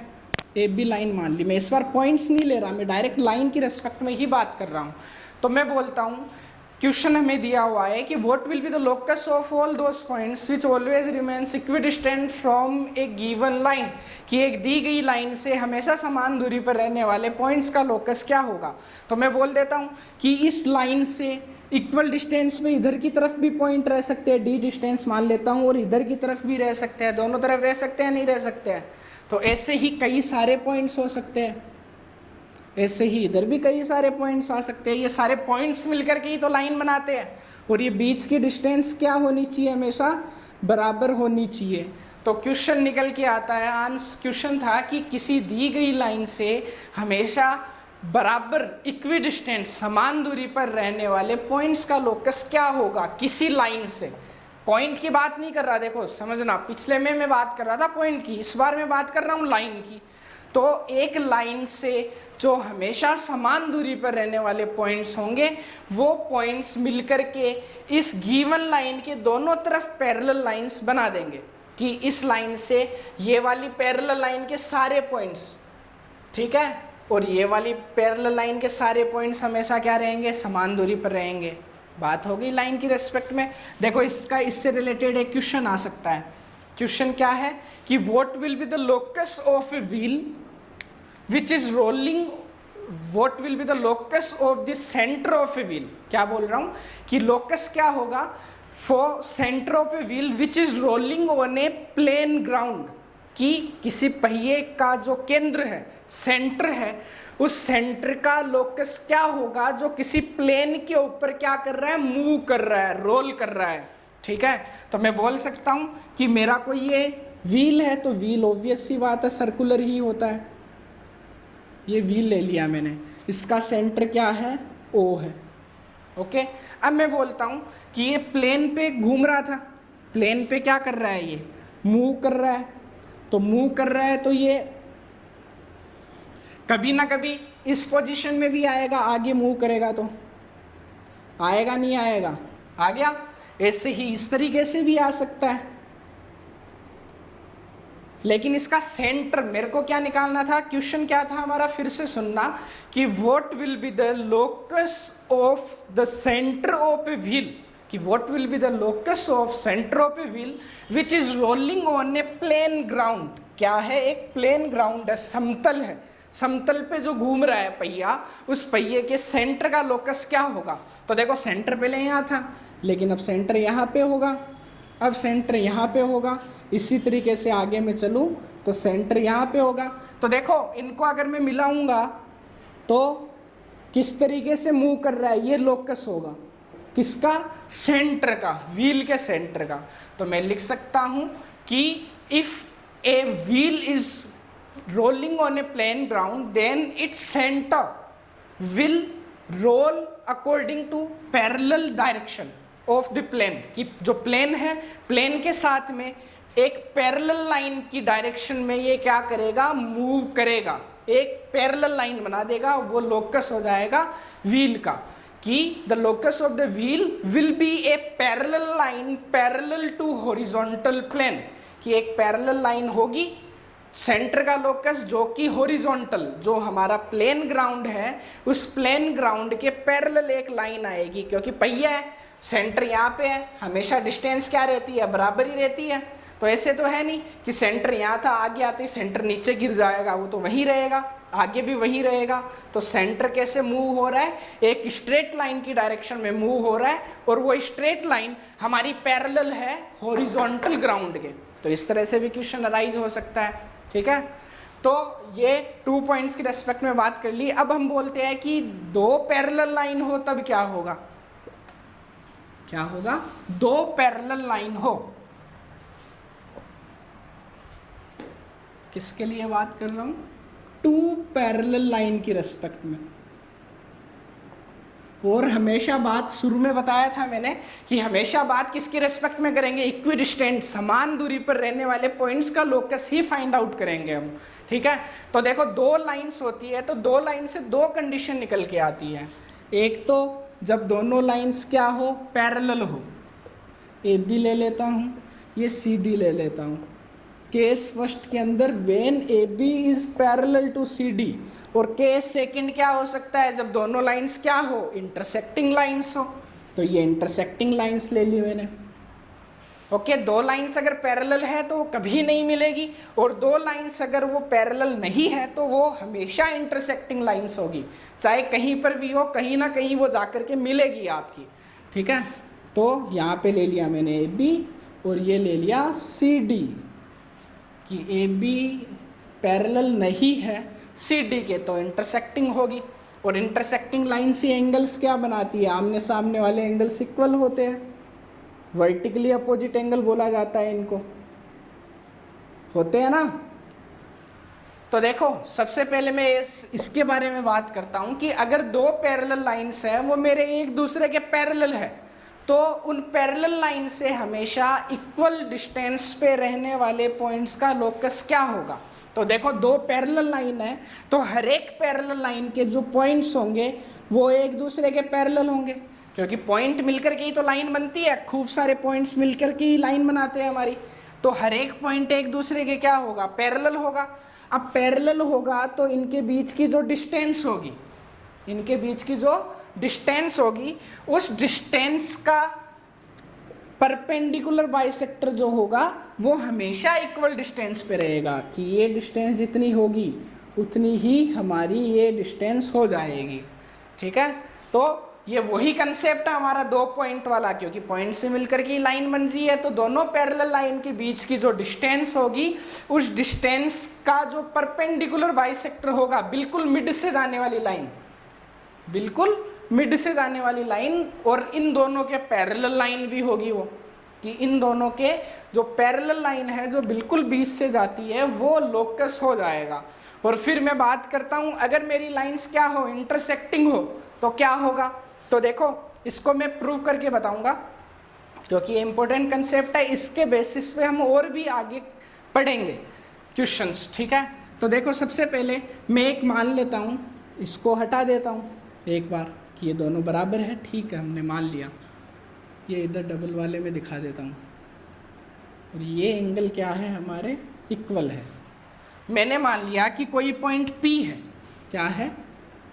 A: ए बी लाइन मान ली। मैं इस बार पॉइंट्स नहीं ले रहा, मैं डायरेक्ट लाइन की रेस्पेक्ट में ही बात कर रहा हूं। तो मैं बोलता हूं, क्वेश्चन हमें दिया हुआ है कि what will be the locus of all those points which always remains equidistant from A given line, कि एक दी गई लाइन से हमेशा समान दूरी पर रहने वाले पॉइंट्स का लोकस क्या होगा। तो मैं बोल देता हूं कि इस लाइन से इक्वल डिस्टेंस में इधर की तरफ भी पॉइंट रह सकते हैं, डी डिस्टेंस मान लेता हूँ, और इधर की तरफ भी रह सकते हैं, दोनों तरफ रह सकते हैं नहीं रह सकते हैं। तो ऐसे ही कई सारे पॉइंट्स हो सकते हैं, ऐसे ही इधर भी कई सारे पॉइंट्स आ सकते हैं। ये सारे पॉइंट्स मिलकर के ही तो लाइन बनाते हैं, और ये बीच की डिस्टेंस क्या होनी चाहिए, हमेशा बराबर होनी चाहिए। तो क्वेश्चन निकल के आता है, आंसर क्वेश्चन था कि किसी दी गई लाइन से हमेशा बराबर इक्वी डिस्टेंस समान दूरी पर रहने वाले पॉइंट्स का लोकस क्या होगा किसी लाइन से। पॉइंट की बात नहीं कर रहा, देखो समझना, पिछले में मैं बात कर रहा था पॉइंट की, इस बार मैं बात कर रहा हूँ लाइन की। तो एक लाइन से जो हमेशा समान दूरी पर रहने वाले पॉइंट्स होंगे, वो पॉइंट्स मिलकर के इस गिवन लाइन के दोनों तरफ पैरेलल लाइंस बना देंगे, कि इस लाइन से ये वाली पैरेलल लाइन के सारे पॉइंट्स, ठीक है, और ये वाली पैरेलल लाइन के सारे पॉइंट्स हमेशा क्या रहेंगे, समान दूरी पर रहेंगे। बात हो गई लाइन की रेस्पेक्ट में। देखो इसका इससे रिलेटेड एक क्वेश्चन आ सकता है। क्वेश्चन क्या है कि what will be the locus of a wheel which is rolling, what will be the locus of the centre of a wheel. क्या बोल रहा हूं कि लोकस क्या होगा for centre of a wheel which is rolling on a plane ground, कि किसी पहिए का जो केंद्र है, सेंटर है, उस सेंटर का लोकस क्या होगा जो किसी प्लेन के ऊपर क्या कर रहा है, मूव कर रहा है, रोल कर रहा है। ठीक है, तो मैं बोल सकता हूं कि मेरा कोई ये व्हील है, तो व्हील ऑब्वियस सी बात है सर्कुलर ही होता है। ये व्हील ले लिया मैंने, इसका सेंटर क्या है, ओ है। ओके, अब मैं बोलता हूं कि ये प्लेन पे घूम रहा था, प्लेन पे क्या कर रहा है, ये मूव कर रहा है। तो मूव कर रहा है तो ये कभी ना कभी इस पोजीशन में भी आएगा, आगे मूव करेगा तो आएगा, नहीं आएगा, आ गया। ऐसे ही इस तरीके से भी आ सकता है, लेकिन इसका सेंटर मेरे को क्या निकालना था, क्वेश्चन क्या था हमारा, फिर से सुनना, कि what will be the locus of the centre of a wheel, कि what will be the locus of centre of a wheel which is rolling on a plane ground. क्या है, एक प्लेन ग्राउंड है, समतल है, समतल पे जो घूम रहा है पहिया, उस पहिए के सेंटर का लोकस क्या होगा। तो देखो सेंटर पहले यहाँ था, लेकिन अब सेंटर यहाँ पे होगा, अब सेंटर यहाँ पे होगा। इसी तरीके से आगे मैं चलूँ तो सेंटर यहाँ पे होगा। तो देखो इनको अगर मैं मिलाऊंगा तो किस तरीके से मूव कर रहा है, ये लोकस होगा किसका, सेंटर का, व्हील के सेंटर का। तो मैं लिख सकता हूं कि if a wheel is rolling on a plane ground then its centre will roll according to parallel direction of the plane, कि जो प्लेन है, प्लेन के साथ में एक पैरेलल लाइन की डायरेक्शन में ये क्या करेगा, मूव करेगा, एक पैरेलल लाइन बना देगा, वो लोकस हो जाएगा व्हील का, कि the locus of the wheel will be a parallel line parallel to horizontal plane, कि एक पैरेलल लाइन होगी सेंटर का लोकस जो कि हॉरिजॉन्टल, जो हमारा प्लेन ग्राउंड है, उस प्लेन ग्राउंड के पैरेलल एक लाइन आएगी, क्योंकि पहिया है, सेंटर यहाँ पे है, हमेशा डिस्टेंस क्या रहती है, बराबर ही रहती है। तो ऐसे तो है नहीं कि सेंटर यहाँ था, आगे आते ही सेंटर नीचे गिर जाएगा, वो तो वहीं रहेगा, आगे भी वही रहेगा। तो सेंटर कैसे मूव हो रहा है, एक स्ट्रेट लाइन की डायरेक्शन में मूव हो रहा है, और वो स्ट्रेट लाइन हमारी पैरेलल है हॉरिजॉन्टल ग्राउंड के। तो इस तरह से भी क्वेश्चन अराइज हो सकता है। ठीक है, तो ये 2 पॉइंट्स की रेस्पेक्ट में बात कर ली। अब हम बोलते हैं कि 2 पैरेलल लाइन हो तब क्या होगा, क्या होगा, 2 पैरेलल लाइन हो, किसके लिए बात कर रहा हूं, 2 पैरेलल लाइन की रेस्पेक्ट में। और हमेशा बात शुरू में बताया था मैंने कि हमेशा बात किसकी रेस्पेक्ट में करेंगे, इक्विडिस्टेंट, समान दूरी पर रहने वाले पॉइंट्स का लोकस ही फाइंड आउट करेंगे हम। ठीक है, तो देखो 2 लाइंस होती है, तो 2 लाइन से 2 कंडीशन निकल के आती है। एक तो जब दोनों लाइंस क्या हो, पैरेलल हो, ए बी ले लेता हूँ, ये सी डी ले लेता हूँ। केस फर्स्ट के अंदर when A B is parallel to C D, और केस सेकंड क्या हो सकता है, जब दोनों लाइंस क्या हो, इंटरसेक्टिंग लाइंस हो। तो ये इंटरसेक्टिंग लाइंस ले ली मैंने। ओके, दो लाइंस अगर पैरेलल है तो वो कभी नहीं मिलेगी, और दो लाइंस अगर वो पैरेलल नहीं है तो वो हमेशा इंटरसेक्टिंग लाइंस होगी, चाहे कहीं पर भी हो, कहीं ना कहीं वो जाकर के मिलेगी आपकी। ठीक है, तो यहाँ पे ले लिया मैंने ए बी और ये ले लिया सी डी, कि ए बी पैरेलल नहीं है सी डी के तो इंटरसेक्टिंग होगी, और इंटरसेक्टिंग लाइन से एंगल्स क्या बनाती है, आमने सामने वाले एंगल्स इक्वल होते हैं, वर्टिकली अपोजिट एंगल बोला जाता है इनको, होते हैं ना। तो देखो सबसे पहले मैं इसके बारे में बात करता हूं कि अगर दो पैरेलल लाइंस है वो मेरे एक दूसरे के पैरेलल है, तो उन पैरेलल लाइन से हमेशा इक्वल डिस्टेंस पे रहने वाले पॉइंट्स का लोकस क्या होगा। तो देखो दो पैरेलल लाइन है तो हर एक पैरेलल लाइन के जो पॉइंट्स होंगे वो एक दूसरे के पैरेलल होंगे, क्योंकि पॉइंट मिलकर के ही तो लाइन बनती है, खूब सारे पॉइंट्स मिलकर के ही लाइन बनाते हैं हमारी, तो हर एक पॉइंट एक दूसरे के क्या होगा, पैरेलल होगा। अब पैरेलल होगा तो इनके बीच की जो डिस्टेंस होगी, इनके बीच की जो डिस्टेंस होगी, उस डिस्टेंस का परपेंडिकुलर बाइसेक्टर जो होगा वो हमेशा इक्वल डिस्टेंस पे रहेगा, कि ये डिस्टेंस जितनी होगी उतनी ही हमारी ये डिस्टेंस हो जाएगी। ठीक है, तो ये वही कंसेप्ट है हमारा दो पॉइंट वाला, क्योंकि पॉइंट से मिलकर के लाइन बन रही है, तो दोनों पैरेलल लाइन के बीच की जो डिस्टेंस होगी उस डिस्टेंस का जो परपेंडिकुलर बाइसेक्टर होगा, बिल्कुल मिड से जाने वाली लाइन, बिल्कुल मिड से जाने वाली लाइन, और इन दोनों के पैरेलल लाइन भी होगी वो, कि इन दोनों के जो पैरेलल लाइन है जो बिल्कुल बीच से जाती है वो लोकस हो जाएगा। और फिर मैं बात करता हूं अगर मेरी लाइंस क्या हो, इंटरसेक्टिंग हो, तो क्या होगा। तो देखो इसको मैं प्रूव करके बताऊंगा, क्योंकि ये इंपॉर्टेंट कंसेप्ट है, इसके बेसिस पे हम और भी आगे पढ़ेंगे क्वेश्चंस। ठीक है, तो देखो सबसे पहले मैं एक मान लेता हूं, इसको हटा देता हूं एक बार कि ये दोनों बराबर है। ठीक है, हमने मान लिया, ये इधर डबल वाले में दिखा देता हूँ, और ये एंगल क्या है हमारे, इक्वल है। मैंने मान लिया कि कोई पॉइंट P है, क्या है,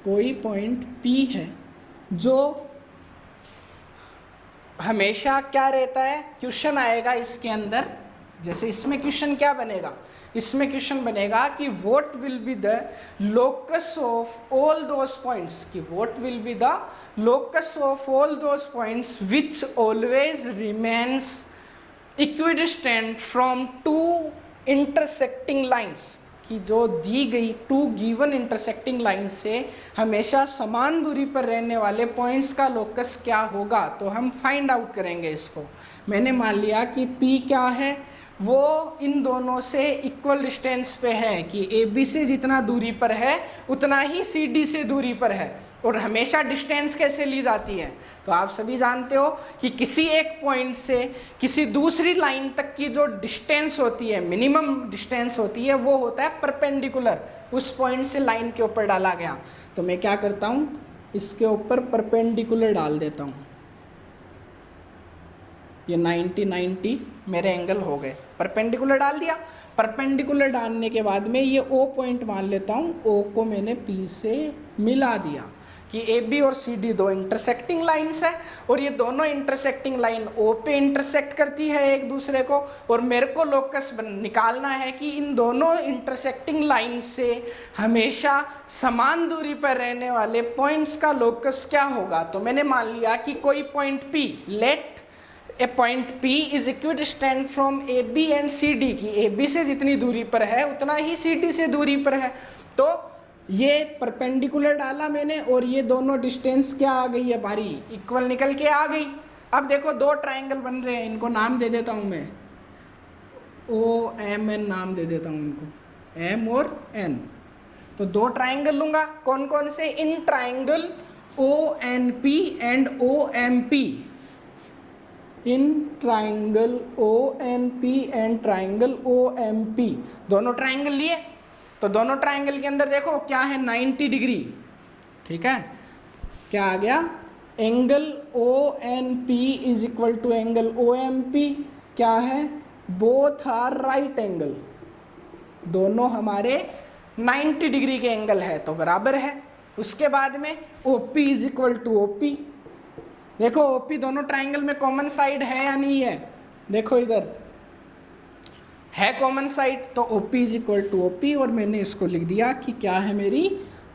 A: कोई पॉइंट P है जो हमेशा क्या रहता है, क्वेश्चन आएगा इसके अंदर, जैसे इसमें क्वेश्चन क्या बनेगा, इसमें क्वेश्चन बनेगा कि what will be the locus of all those points, कि what will be the locus of all those points which always remains equidistant from two intersecting lines, कि जो दी गई टू गिवन इंटरसेक्टिंग लाइन से हमेशा समान दूरी पर रहने वाले पॉइंट्स का लोकस क्या होगा। तो हम फाइंड आउट करेंगे इसको। मैंने मान लिया कि P क्या है, वो इन दोनों से इक्वल डिस्टेंस पे है, कि AB से जितना दूरी पर है उतना ही CD से दूरी पर है। और हमेशा डिस्टेंस कैसे ली जाती है, तो आप सभी जानते हो कि किसी एक पॉइंट से किसी दूसरी लाइन तक की जो डिस्टेंस होती है, मिनिमम डिस्टेंस होती है, वो होता है परपेंडिकुलर, उस पॉइंट से लाइन के ऊपर डाला गया। तो मैं क्या करता हूँ, इसके ऊपर परपेंडिकुलर डाल देता हूँ, ये 90-90 मेरे एंगल हो गए, परपेंडिकुलर डाल दिया। परपेंडिकुलर डालने के बाद में ये O पॉइंट मान लेता हूँ, O को मैंने P से मिला दिया, कि AB और CD दो इंटरसेक्टिंग लाइंस है, और ये दोनों इंटरसेक्टिंग लाइन O पे इंटरसेक्ट करती है एक दूसरे को, और मेरे को लोकस निकालना है कि इन दोनों इंटरसेक्टिंग लाइन से हमेशा समान दूरी पर रहने वाले पॉइंट्स का लोकस क्या होगा। तो मैंने मान लिया कि कोई point P, let a point P is equidistant from AB and CD, की AB से जितनी दूरी पर है उतना ही CD से दूरी पर है। तो ये परपेंडिकुलर डाला मैंने, और ये दोनों डिस्टेंस क्या आ गई है हमारी, इक्वल निकल के आ गई। अब देखो दो ट्राइंगल बन रहे हैं, इनको नाम दे देता हूँ मैं, OMN नाम दे देता हूँ इनको, M और N। तो दो ट्राइंगल लूंगा, कौन कौन से, in triangle ONP and OMP, in triangle ONP and triangle OMP, दोनों ट्राइंगल लिए। तो दोनों ट्राइंगल के अंदर देखो क्या है, 90 डिग्री। ठीक है, क्या आ गया, angle ONP is equal to angle OMP, क्या है, बोथ आर राइट एंगल, दोनों हमारे 90 डिग्री के एंगल है, तो बराबर है। उसके बाद में OP is equal to OP, देखो OP दोनों ट्राइंगल में कॉमन साइड है या नहीं है, देखो इधर है कॉमन साइड, तो OP is equal to OP, और मैंने इसको लिख दिया कि क्या है, मेरी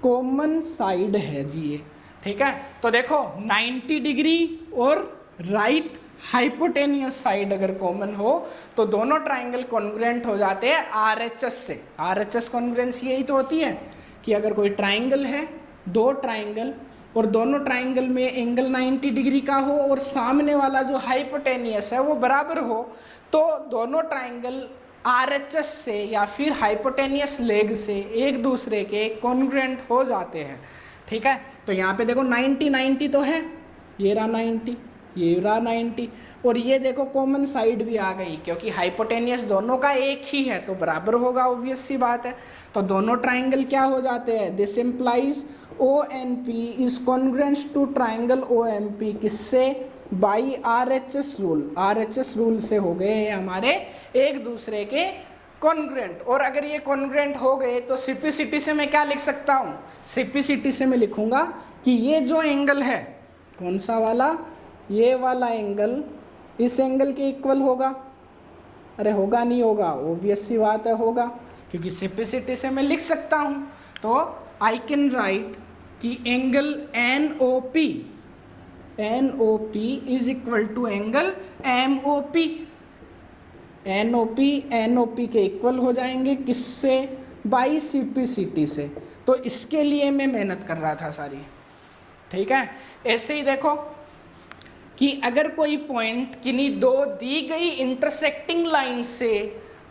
A: कॉमन साइड है जी ये, ठीक है। तो देखो 90 डिग्री और राइट हाइपोटेनियस साइड अगर कॉमन हो तो दोनों ट्राइंगल कॉन्ग्रुएंट हो जाते हैं RHS से। RHS कॉन्ग्रुएंसी यही तो होती है कि अगर कोई ट्राइंगल है, दो ट्राइंगल, और दोनों ट्राइंगल में एंगल 90 डिग्री का हो और सामने वाला जो हाइपोटेनियस है वो बराबर हो, तो दोनों ट्राइंगल RHS से या फिर हाइपोटेनियस लेग से एक दूसरे के कॉन्ग्रुएंट हो जाते हैं, ठीक है। तो यहाँ पे देखो 90 तो है, ये रहा 90, ये रहा 90, और ये देखो कॉमन साइड भी आ गई क्योंकि हाइपोटेनियस दोनों का एक ही है तो बराबर होगा, ऑब्वियस सी बात है। तो दोनों ट्राइंगल क्या हो जाते हैं, this implies ONP is congruent to triangle OMP, किससे, by RHS rule. RHS rule से हो गए हैं हमारे एक दूसरे के कॉन्ग्रुएंट। और अगर ये कॉन्ग्रुएंट हो गए तो सिपिसिटी से मैं क्या लिख सकता हूँ, सिपिसिटी से मैं लिखूंगा कि ये जो एंगल है, कौन सा वाला, ये वाला एंगल इस एंगल के इक्वल होगा। अरे होगा नहीं होगा, ऑब्वियस सी बात है होगा, क्योंकि सिपिसिटी से मैं लिख सकता हूँ। तो आई कैन राइट कि angle NOP is equal to angle MOP। NOP के इक्वल हो जाएंगे किससे, बाई सिपिसिटी से। तो इसके लिए मैं मेहनत कर रहा था सारी, ठीक है। ऐसे ही देखो कि अगर कोई पॉइंट किन्हीं दो दी गई इंटरसेक्टिंग लाइन से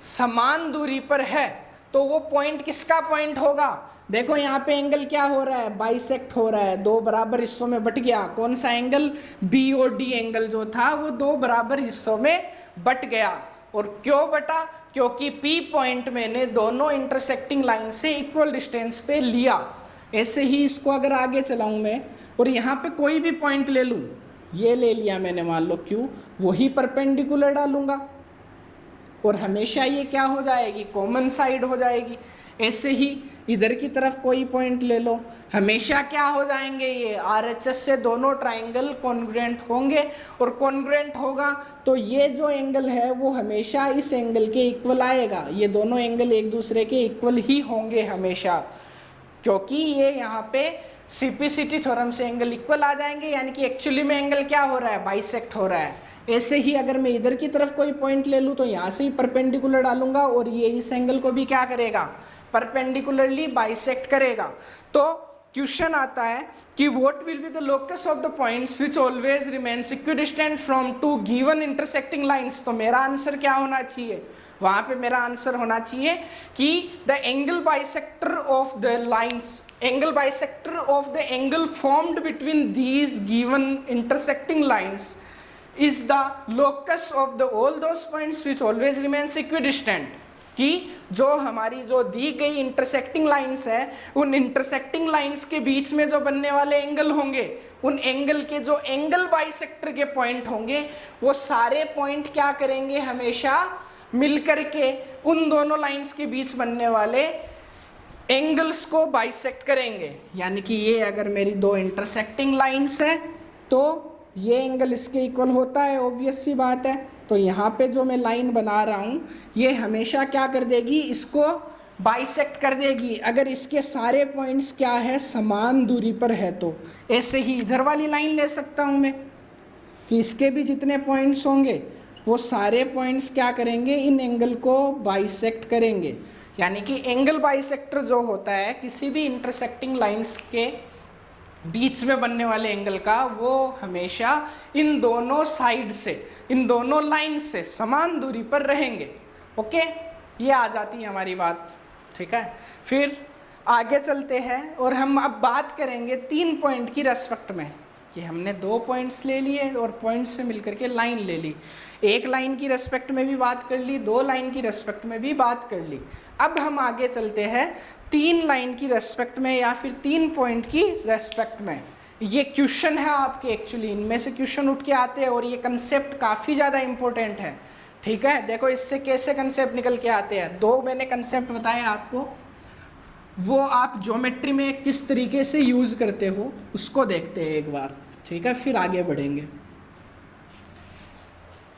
A: समान दूरी पर है तो वो पॉइंट किसका पॉइंट होगा। देखो यहाँ पे एंगल क्या हो रहा है, बाइसेक्ट हो रहा है, दो बराबर हिस्सों में बट गया। कौन सा एंगल, BOD एंगल जो था वो दो बराबर हिस्सों में बट गया। और क्यों बटा, क्योंकि P पॉइंट मैंने दोनों इंटरसेक्टिंग लाइन से इक्वल डिस्टेंस पे लिया। ऐसे ही इसको अगर आगे चलाऊं मैं और यहाँ पे कोई भी पॉइंट ले लूं, ये ले लिया मैंने मान लो Q, वही परपेंडिकुलर डालूंगा और हमेशा ये क्या हो जाएगी, कॉमन साइड हो जाएगी। ऐसे ही इधर की तरफ कोई पॉइंट ले लो, हमेशा क्या हो जाएंगे, ये RHS से दोनों ट्राइंगल कॉन्ग्रुएंट होंगे, और कॉन्ग्रुएंट होगा तो ये जो एंगल है वो हमेशा इस एंगल के इक्वल आएगा। ये दोनों एंगल एक दूसरे के इक्वल ही होंगे हमेशा, क्योंकि ये यहाँ पे सिपिसिटी थ्योरम से एंगल इक्वल आ जाएंगे, यानी कि एक्चुअली में एंगल क्या हो रहा है, बाइसेक्ट हो रहा है। ऐसे ही अगर मैं इधर की तरफ कोई पॉइंट ले लूँ तो यहाँ से ही परपेंडिकुलर डालूंगा और ये इस एंगल को भी क्या करेगा, परपेंडिकुलरली बाइसेक्ट करेगा। तो क्वेश्चन आता है कि what will be the locus of the points which always remains equidistant from two given intersecting lines. तो मेरा आंसर क्या होना चाहिए, वहां पे मेरा आंसर होना चाहिए कि the angle bisector of the lines, angle bisector of the angle formed between these given intersecting lines is the locus of the all those points which always remains equidistant। कि जो हमारी जो दी गई इंटरसेक्टिंग लाइंस है, उन intersecting lines के बीच में जो बनने वाले एंगल होंगे, उन एंगल के जो एंगल बाइसेक्टर के पॉइंट होंगे, वो सारे पॉइंट क्या करेंगे, हमेशा मिलकर के उन दोनों लाइंस के बीच बनने वाले एंगल्स को बाइसेक्ट करेंगे। यानी कि ये अगर मेरी दो इंटरसेक्टिंग लाइंस है तो ये एंगल इसके इक्वल होता है, ऑब्वियस सी बात है। तो यहाँ पे जो मैं लाइन बना रहा हूँ ये हमेशा क्या कर देगी, इसको बाइसेक्ट कर देगी अगर इसके सारे पॉइंट्स क्या है, समान दूरी पर है। तो ऐसे ही इधर वाली लाइन ले सकता हूँ मैं कि इसके भी जितने पॉइंट्स होंगे वो सारे पॉइंट्स क्या करेंगे, इन एंगल को बाइसेक्ट करेंगे। यानी कि एंगल बाइसेक्टर जो होता है किसी भी इंटरसेक्टिंग लाइंस के बीच में बनने वाले एंगल का, वो हमेशा इन दोनों साइड से, इन दोनों लाइन से समान दूरी पर रहेंगे। ओके, ये आ जाती है हमारी बात, ठीक है। फिर आगे चलते हैं और हम अब बात करेंगे 3 पॉइंट की रेस्पेक्ट में, कि हमने 2 पॉइंट्स ले लिए और पॉइंट्स से मिलकर के लाइन ले ली। एक लाइन की रेस्पेक्ट में भी बात कर ली, 2 लाइन की रेस्पेक्ट में भी बात कर ली। अब हम आगे चलते हैं 3 लाइन की रेस्पेक्ट में या फिर 3 पॉइंट की रेस्पेक्ट में। ये क्वेश्चन है आपके, एक्चुअली इनमें से क्वेश्चन उठ के आते हैं और ये कंसेप्ट काफ़ी ज़्यादा इंपॉर्टेंट है, ठीक है। देखो इससे कैसे कंसेप्ट निकल के आते हैं। 2 मैंने कंसेप्ट बताए आपको, वो आप ज्योमेट्री में किस तरीके से यूज़ करते हो उसको देखते हैं एक बार, ठीक है, फिर आगे बढ़ेंगे।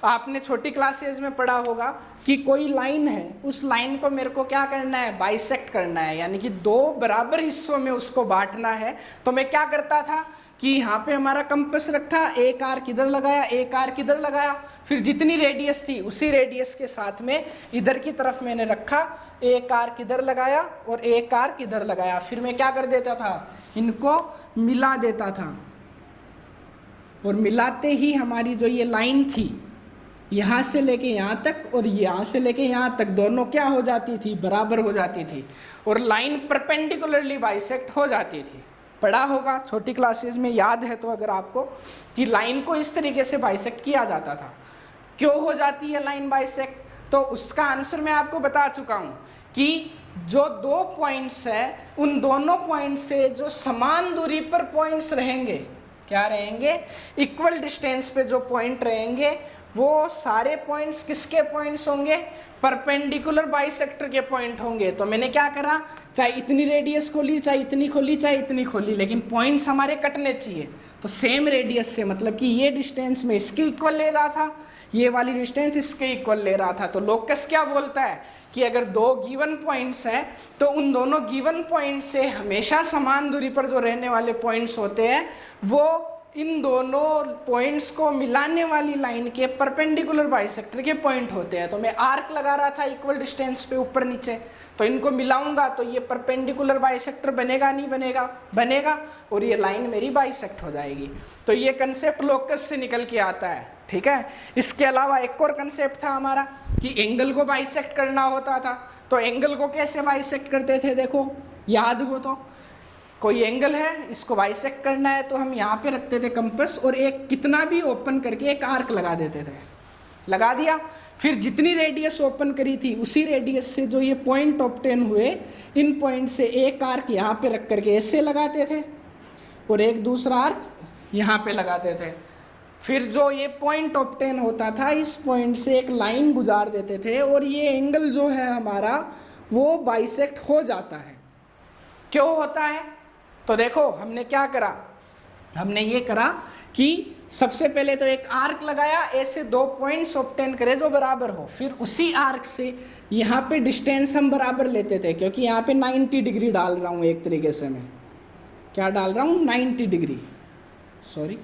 A: आपने छोटी क्लासेज में पढ़ा होगा कि कोई लाइन है, उस लाइन को मेरे को क्या करना है, बाइसेक्ट करना है, यानी कि दो बराबर हिस्सों में उसको बांटना है। तो मैं क्या करता था कि यहाँ पे हमारा कंपास रखा, एक आर्क इधर लगाया, एक आर्क इधर लगाया, फिर जितनी रेडियस थी उसी रेडियस के साथ में इधर की तरफ मैंने रखा, एक आर्क इधर लगाया और एक आर्क इधर लगाया। फिर मैं क्या कर देता था, इनको मिला देता था, और मिलाते ही हमारी जो ये लाइन थी यहाँ से लेके यहाँ तक और यहाँ से लेके यहाँ तक दोनों क्या हो जाती थी, बराबर हो जाती थी, और लाइन परपेंडिकुलरली बाइसेक्ट हो जाती थी। पढ़ा होगा छोटी क्लासेस में, याद है तो अगर आपको, कि लाइन को इस तरीके से बाइसेक्ट किया जाता था। क्यों हो जाती है लाइन बाइसेक्ट, तो उसका आंसर मैं आपको बता चुका हूँ कि जो दो पॉइंट्स है उन दोनों पॉइंट से जो समान दूरी पर पॉइंट्स रहेंगे, क्या रहेंगे, इक्वल डिस्टेंस पे जो पॉइंट रहेंगे, वो सारे पॉइंट्स किसके पॉइंट्स होंगे, परपेंडिकुलर बाइसेक्टर के पॉइंट होंगे। तो मैंने क्या करा, चाहे इतनी रेडियस खोली, चाहे इतनी खोली, चाहे इतनी खोली, लेकिन पॉइंट्स हमारे कटने चाहिए। तो सेम रेडियस से, मतलब कि ये डिस्टेंस में इसके इक्वल ले रहा था, ये वाली डिस्टेंस इसके इक्वल ले रहा था। तो लोकस क्या बोलता है कि अगर दो गिवन पॉइंट्स हैं तो उन दोनों गिवन पॉइंट से हमेशा समान दूरी पर जो रहने वाले पॉइंट्स होते हैं वो इन दोनों पॉइंट्स को मिलाने वाली लाइन के परपेंडिकुलर बाइसेक्टर के पॉइंट होते हैं। तो मैं आर्क लगा रहा था इक्वल डिस्टेंस पे ऊपर नीचे, तो इनको मिलाऊंगा तो ये परपेंडिकुलर बाइसेक्टर बनेगा, नहीं बनेगा, बनेगा, और ये लाइन मेरी बाइसेक्ट हो जाएगी। तो ये कंसेप्ट लोकस से निकल के आता है, ठीक है। इसके अलावा एक और कंसेप्ट था हमारा कि एंगल को बाइसेक्ट करना होता था। तो एंगल को कैसे बाइसेक्ट करते थे, देखो याद हो तो, कोई एंगल है, इसको बाइसेक्ट करना है तो हम यहाँ पे रखते थे कंपास, और एक कितना भी ओपन करके एक आर्क लगा देते थे, लगा दिया। फिर जितनी रेडियस ओपन करी थी उसी रेडियस से जो ये पॉइंट ऑब्टेन हुए, इन पॉइंट से एक आर्क यहाँ पे रख करके ऐसे लगाते थे और एक दूसरा आर्क यहाँ पे लगाते थे। फिर जो ये पॉइंट ऑब्टेन होता था, इस पॉइंट से एक लाइन गुजार देते थे और ये एंगल जो है हमारा वो बाइसेक्ट हो जाता है। क्यों होता है, तो देखो हमने क्या करा, हमने ये करा कि सबसे पहले तो एक आर्क लगाया, ऐसे दो पॉइंट्स ऑब्टेन करे जो बराबर हो, फिर उसी आर्क से यहाँ पे डिस्टेंस हम बराबर लेते थे, क्योंकि यहाँ पे 90 डिग्री डाल रहा हूँ, एक तरीके से मैं क्या डाल रहा हूँ, 90 डिग्री, सॉरी,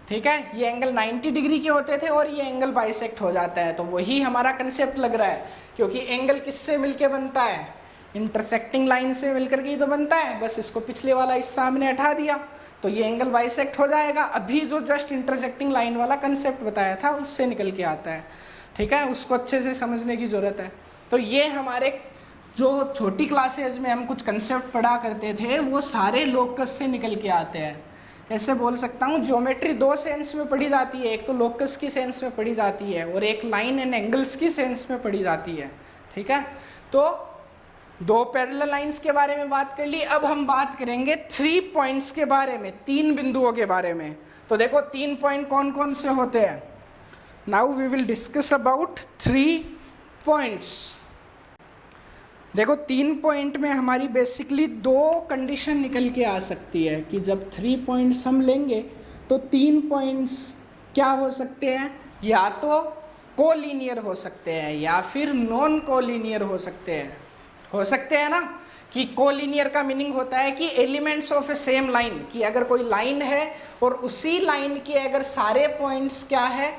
A: ठीक है। ये एंगल 90 डिग्री के होते थे और ये एंगल बाइसेक्ट हो जाता है। तो वही हमारा कंसेप्ट लग रहा है, क्योंकि एंगल किससे मिलके बनता है, इंटरसेक्टिंग लाइन से मिलकर के ही तो बनता है। बस इसको पिछले वाला हिस्सा हमने हटा दिया तो ये एंगल बाइसेक्ट हो जाएगा। अभी जो जस्ट इंटरसेक्टिंग लाइन वाला कंसेप्ट बताया था उससे निकल के आता है, ठीक है, उसको अच्छे से समझने की जरूरत है। तो ये हमारे जो छोटी क्लासेज में हम कुछ कंसेप्ट पढ़ा करते थे वो सारे लोकस से निकल के आते हैं। ऐसे बोल सकता हूँ ज्योमेट्री दो सेंस में पढ़ी जाती है, एक तो लोकस की सेंस में पढ़ी जाती है और एक लाइन एंड एंगल्स की सेंस में पढ़ी जाती है, ठीक है। तो दो पैरेलल लाइंस के बारे में बात कर ली। अब हम बात करेंगे 3 पॉइंट्स के बारे में, 3 बिंदुओं के बारे में। तो देखो 3 पॉइंट कौन कौन से होते हैं। Now we will discuss about 3 points. देखो 3 पॉइंट में हमारी बेसिकली 2 कंडीशन निकल के आ सकती है कि जब 3 पॉइंट्स हम लेंगे तो 3 पॉइंट्स क्या हो सकते हैं, या तो कोलिनियर हो सकते हैं या फिर नॉन कोलिनियर हो सकते हैं ना। कि कोलिनियर का मीनिंग होता है कि elements of A same line, कि अगर कोई लाइन है और उसी लाइन के अगर सारे पॉइंट्स क्या है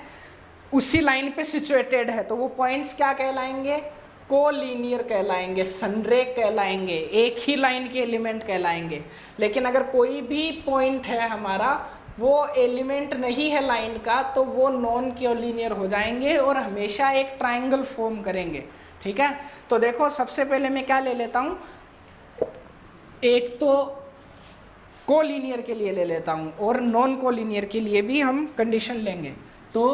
A: उसी लाइन पे सिचुएटेड है तो वो पॉइंट्स क्या कहलाएंगे, कोलिनियर कहलाएंगे, संरेख कहलाएंगे, एक ही लाइन के एलिमेंट कहलाएंगे। लेकिन अगर कोई भी पॉइंट है हमारा वो एलिमेंट नहीं है लाइन का तो वो नॉन कोलिनियर हो जाएंगे और हमेशा एक ट्राइंगल फॉर्म करेंगे, ठीक है। तो देखो सबसे पहले मैं क्या ले लेता हूँ, एक तो कोलिनियर के लिए ले लेता हूँ और नॉन कोलिनियर के लिए भी हम कंडीशन लेंगे। तो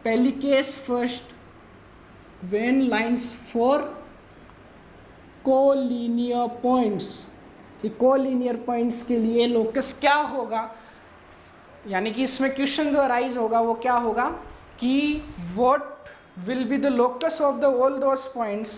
A: पहली case first, when lines for collinear points, कि कोलिनियर पॉइंट्स के लिए लोकस क्या होगा, यानी कि इसमें क्वेश्चन जो अराइज होगा वो क्या होगा कि what will be the locus of the all those points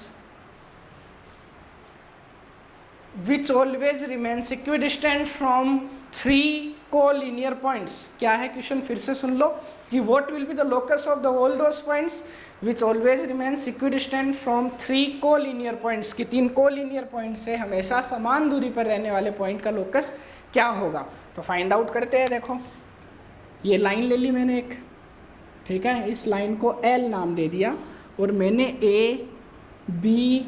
A: which always remains equidistant from 3 collinear points. क्या है क्वेश्चन, फिर से सुन लो कि what will be the locus of the all those points which always remains equidistant from 3 collinear points, की 3 collinear point से हमेशा समान दूरी पर रहने वाले पॉइंट का लोकस क्या होगा। तो फाइंड आउट करते हैं। देखो ये लाइन ले ली मैंने एक, ठीक है, इस लाइन को L नाम दे दिया और मैंने A, B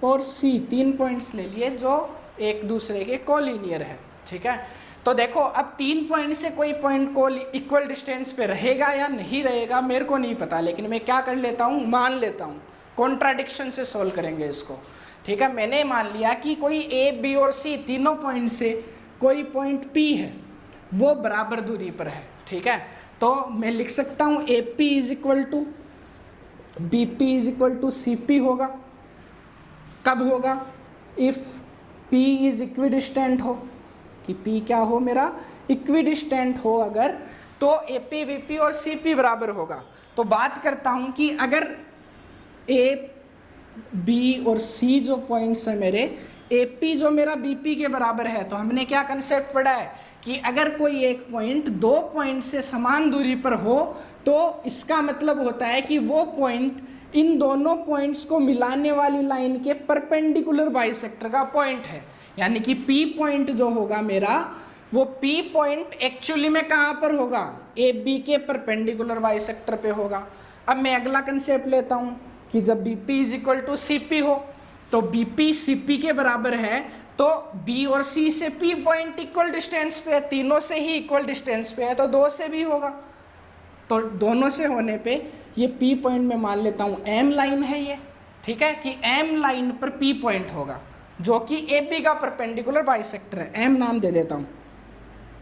A: और C 3 पॉइंट्स ले लिए जो एक दूसरे के कोलिनियर है, ठीक है। तो देखो अब 3 पॉइंट से कोई पॉइंट को इक्वल डिस्टेंस पे रहेगा या नहीं रहेगा मेरे को नहीं पता, लेकिन मैं क्या कर लेता हूँ, मान लेता हूँ, कॉन्ट्राडिक्शन से सॉल्व करेंगे इसको, ठीक है। मैंने मान लिया कि कोई A, B और C तीनों पॉइंट से कोई पॉइंट P है वो बराबर दूरी पर है, ठीक है। तो मैं लिख सकता हूँ AP is equal to BP is equal to CP होगा। कब होगा, इफ P इज इक्विडिस्टेंट हो, कि P क्या हो मेरा, इक्विडिस्टेंट हो अगर, तो AP, BP और CP बराबर होगा। तो बात करता हूँ कि अगर A, B और C जो पॉइंट्स है मेरे, AP जो मेरा BP के बराबर है, तो हमने क्या कंसेप्ट पढ़ा है कि अगर कोई एक पॉइंट 2 पॉइंट से समान दूरी पर हो तो इसका मतलब होता है कि वो पॉइंट इन दोनों पॉइंट्स को मिलाने वाली लाइन के परपेंडिकुलर बाइसेक्टर का पॉइंट है। यानी कि P पॉइंट जो होगा मेरा, वो P पॉइंट एक्चुअली में कहाँ पर होगा, AB के परपेंडिकुलर बाइसेक्टर पे होगा। अब मैं अगला कंसेप्ट लेता हूँ कि जब BP is equal to CP हो, तो BP CP के बराबर है, तो B और C से P पॉइंट इक्वल डिस्टेंस पे है, तीनों से ही इक्वल डिस्टेंस पे है, तो 2 से भी होगा। तो दोनों से होने पे ये P पॉइंट में मान लेता हूँ M लाइन है ये, ठीक है, कि M लाइन पर P पॉइंट होगा जो कि AB का परपेंडिकुलर बाइसेक्टर है। M नाम दे देता हूँ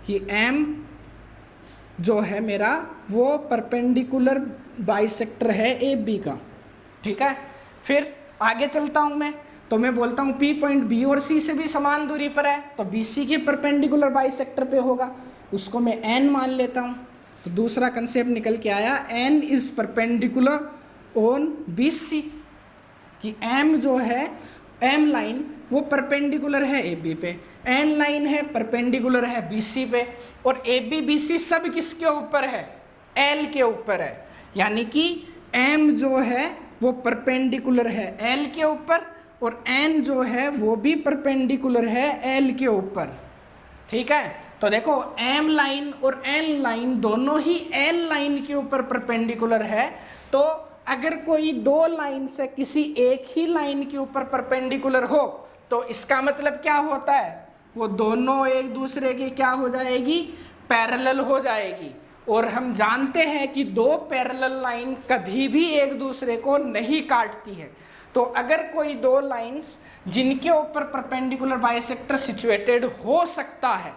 A: कि M जो है मेरा वो परपेंडिकुलर बाइसेक्टर है AB का, ठीक है। फिर आगे चलता हूँ मैं, तो मैं बोलता हूँ P पॉइंट B और C से भी समान दूरी पर है, तो BC के परपेंडिकुलर बाइसेक्टर पे होगा, उसको मैं N मान लेता हूँ। तो दूसरा कंसेप्ट निकल के आया, N is perpendicular on BC, कि M जो है, M लाइन वो परपेंडिकुलर है AB पे, N लाइन है परपेंडिकुलर है BC पे, और AB BC सब किसके ऊपर है, L के ऊपर है। यानी कि M जो है वो परपेंडिकुलर है L के ऊपर, और N जो है वो भी परपेंडिकुलर है L के ऊपर, ठीक है। तो देखो M लाइन और N लाइन दोनों ही L लाइन के ऊपर परपेंडिकुलर है, तो अगर कोई 2 लाइन से किसी एक ही लाइन के ऊपर परपेंडिकुलर हो तो इसका मतलब क्या होता है, वो दोनों एक दूसरे के क्या हो जाएगी, पैरेलल हो जाएगी। और हम जानते हैं कि 2 पैरेलल लाइन कभी भी एक दूसरे को नहीं काटती है। तो अगर कोई 2 लाइंस जिनके ऊपर परपेंडिकुलर बाइसेक्टर सिचुएटेड हो सकता है,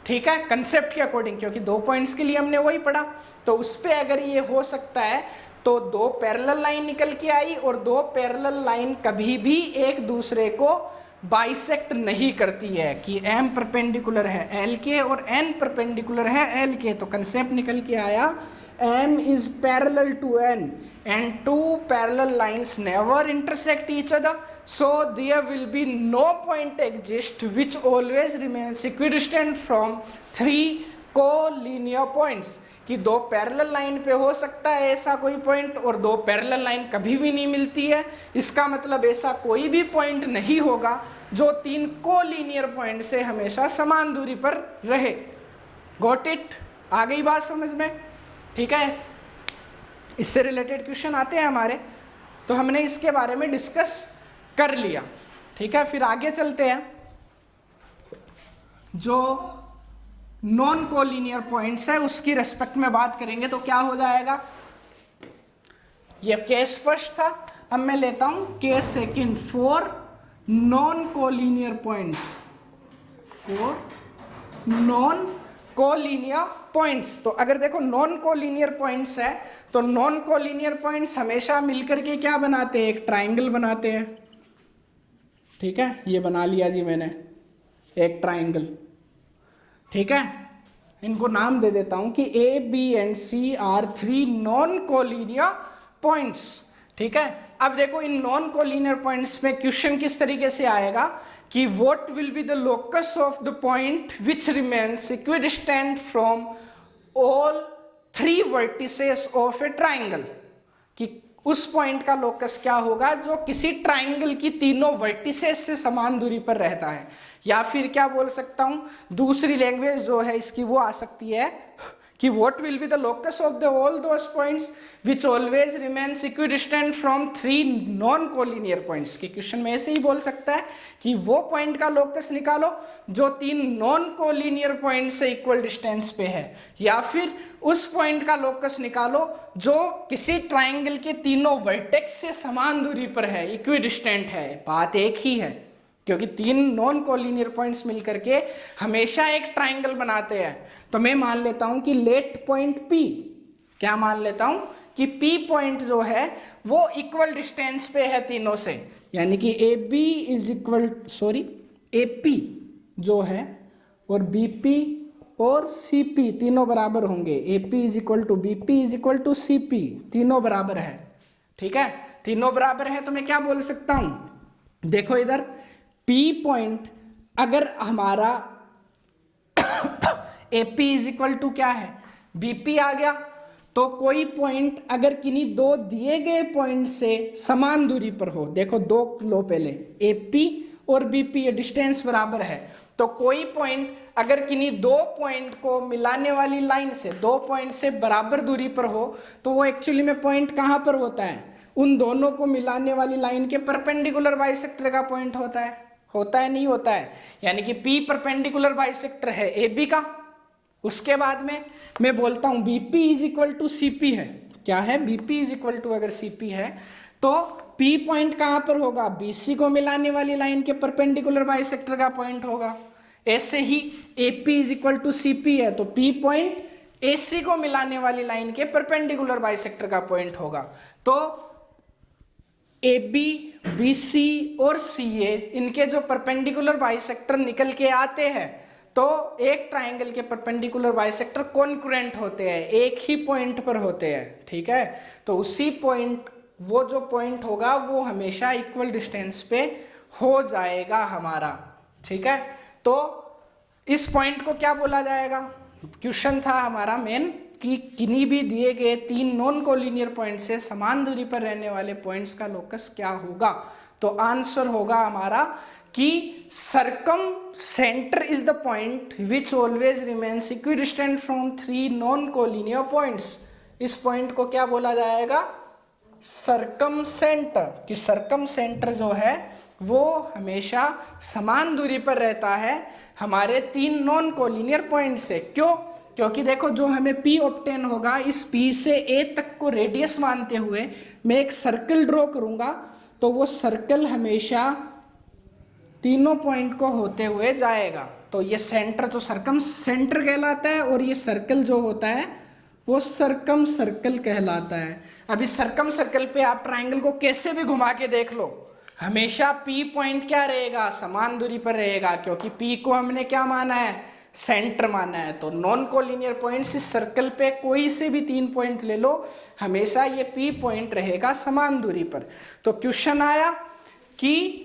A: ठीक है, कंसेप्ट के अकॉर्डिंग, क्योंकि 2 पॉइंट्स के लिए हमने वही पढ़ा, तो उस पे अगर ये हो सकता है तो 2 पैरेलल लाइन निकल के आई, और 2 पैरेलल लाइन कभी भी एक दूसरे को बाइसेक्ट नहीं करती है, कि M परपेंडिकुलर है L के और N परपेंडिकुलर है L के। तो कंसेप्ट निकल के आया, M is parallel to N and 2 parallel lines never intersect each other, so there will be no point exist which always remains equidistant from 3 collinear points, कि 2 parallel line पे हो सकता है ऐसा कोई पॉइंट और 2 पैरेलल लाइन कभी भी नहीं मिलती है। इसका मतलब ऐसा कोई भी पॉइंट नहीं होगा जो 3 कोलिनियर पॉइंट से हमेशा समान दूरी पर रहे। गॉट इट, आ गई बात समझ में, ठीक है। इससे रिलेटेड क्वेश्चन आते हैं हमारे, तो हमने इसके बारे में डिस्कस कर लिया, ठीक है। फिर आगे चलते हैं, जो नॉन कोलिनियर पॉइंट्स है उसकी रेस्पेक्ट में बात करेंगे। तो क्या हो जाएगा, ये केस फर्स्ट था, अब मैं लेता हूं case second, for non collinear points, for non collinear points. तो अगर देखो नॉन कोलिनियर पॉइंट्स है, तो नॉन कोलिनियर पॉइंट्स हमेशा मिलकर के क्या बनाते हैं, एक ट्राइंगल बनाते हैं, ठीक है। ये बना लिया जी मैंने एक ट्राइंगल, ठीक है। इनको नाम दे देता हूं कि A, B and C are 3 non collinear points, ठीक है। अब देखो इन नॉन कोलिनियर पॉइंट्स में क्वेश्चन किस तरीके से आएगा कि what will be the locus of the point which remains equidistant from all 3 vertices of a triangle, कि उस पॉइंट का लोकस क्या होगा जो किसी ट्राइंगल की तीनों वर्टिसेस से समान दूरी पर रहता है। या फिर क्या बोल सकता हूं, दूसरी लैंग्वेज जो है इसकी वो आ सकती है कि what will be the locus of the all those points which always remains equidistant from 3 non-collinear points। कि क्वेश्चन में ऐसे ही बोल सकता है कि वो पॉइंट का लोकस निकालो जो 3 नॉन कोलिनियर पॉइंट से इक्वल डिस्टेंस पे है, या फिर उस पॉइंट का लोकस निकालो जो किसी ट्राइंगल के तीनों वर्टेक्स से समान दूरी पर है, इक्विडिस्टेंट है। बात एक ही है, क्योंकि 3 नॉन कोलिनियर पॉइंट्स मिलकर के हमेशा एक ट्राइंगल बनाते हैं। तो मैं मान लेता हूं कि लेट पॉइंट P, क्या मान लेता हूं कि P पॉइंट जो है वो इक्वल डिस्टेंस पे है तीनों से, यानी कि AB इज इक्वल AP जो है और BP और CP तीनों बराबर होंगे। AP is equal to BP is equal to CP, तीनों बराबर है। ठीक है, तीनों बराबर है तो मैं क्या बोल सकता हूं, देखो इधर P पॉइंट अगर हमारा AP इज इक्वल टू क्या है BP आ गया, तो कोई पॉइंट अगर किन्हीं 2 दिए गए पॉइंट से समान दूरी पर हो, देखो 2 लो पहले AP और BP ये डिस्टेंस बराबर है, तो कोई पॉइंट अगर किन्हीं 2 पॉइंट को मिलाने वाली लाइन से 2 पॉइंट से बराबर दूरी पर हो, तो वो एक्चुअली में पॉइंट कहां पर होता है, उन दोनों को मिलाने वाली लाइन के परपेंडिकुलर बाइसेक्टर का पॉइंट होता है। होता है नहीं होता है, यानी कि P परपेंडिकुलर बाइसेक्टर है AB का। उसके बाद में मैं बोलता हूं BP is equal to CP है, क्या है BP इज इक्वल टू अगर CP है तो P पॉइंट कहां पर होगा, BC को मिलाने वाली लाइन के परपेंडिकुलर बाइसेक्टर का पॉइंट होगा। ऐसे ही AP is equal to CP है तो P पॉइंट AC को मिलाने वाली लाइन के परपेंडिकुलर बाइसेक्टर का पॉइंट होगा। तो AB, BC और CA इनके जो परपेंडिकुलर बाइसेक्टर निकल के आते हैं, तो एक ट्राइंगल के परपेंडिकुलर बाइसेक्टर कॉन्करेंट होते हैं, एक ही पॉइंट पर होते हैं। ठीक है, तो उसी पॉइंट, वो जो पॉइंट होगा वो हमेशा इक्वल डिस्टेंस पे हो जाएगा हमारा। ठीक है, तो इस पॉइंट को क्या बोला जाएगा, क्वेश्चन था हमारा मेन कि किन्हीं भी दिए गए 3 नॉन कोलिनियर पॉइंट से समान दूरी पर रहने वाले पॉइंट्स का लोकस क्या होगा। तो आंसर होगा हमारा कि circum centre is the point which always remains equidistant from 3 non collinear points. इस पॉइंट को क्या बोला जाएगा, सर्कम सेंटर, कि सर्कम सेंटर जो है वो हमेशा समान दूरी पर रहता है हमारे 3 नॉन कोलिनियर पॉइंट से। क्यों, क्योंकि देखो जो हमें P ऑब्टेन होगा, इस P से A तक को रेडियस मानते हुए मैं एक सर्कल ड्रॉ करूंगा, तो वो सर्कल हमेशा तीनों पॉइंट को होते हुए जाएगा। तो ये सेंटर तो सर्कम सेंटर कहलाता है और ये सर्कल जो होता है वो सर्कम सर्कल कहलाता है। अब इस सर्कम सर्कल पे आप ट्राइंगल को कैसे भी घुमा के देख लो, हमेशा P पॉइंट क्या रहेगा, समान दूरी पर रहेगा, क्योंकि P को हमने क्या माना है, सेंटर माना है। तो नॉन कोलिनियर पॉइंट्स इस सर्कल पे कोई से भी 3 पॉइंट ले लो, हमेशा ये P पॉइंट रहेगा समान दूरी पर। तो क्वेश्चन आया कि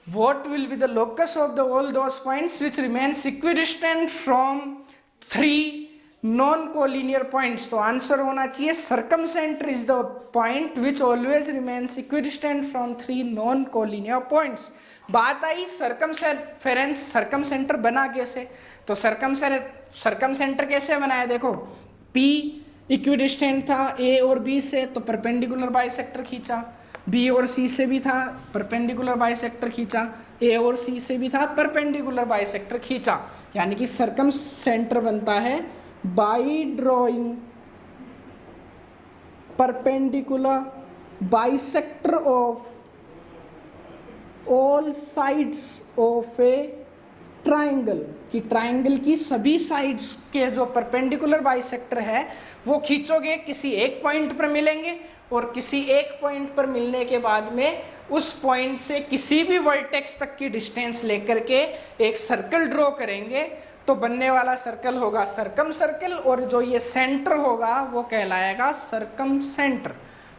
A: what will be the locus of the all those points which remains equidistant from 3 non-collinear points। तो आंसर होना चाहिए circumcenter is the point which always remains equidistant from 3 non-collinear points। बात आई सर्कमसेंटर बना कैसे, तो सर्कमसेंटर कैसे बनाया, देखो P इक्विडिस्टेंट था A और B से, तो परपेंडिकुलर बाइसेक्टर खींचा, B और C से भी था परपेंडिकुलर बाइसेक्टर खींचा, A और C से भी था परपेंडिकुलर बाइसेक्टर खींचा, यानी कि सर्कमसेंटर बनता है by drawing perpendicular bisector of all sides of a triangle, कि ट्राइंगल की सभी साइड्स के जो परपेंडिकुलर बाइसेक्टर है वो खींचोगे, किसी एक पॉइंट पर मिलेंगे और किसी एक पॉइंट पर मिलने के बाद में उस पॉइंट से किसी भी वर्टेक्स तक की डिस्टेंस लेकर के एक सर्कल ड्रॉ करेंगे, तो बनने वाला सर्कल होगा सर्कम सर्कल, और जो ये सेंटर होगा वो कहलाएगा सर्कम सेंटर।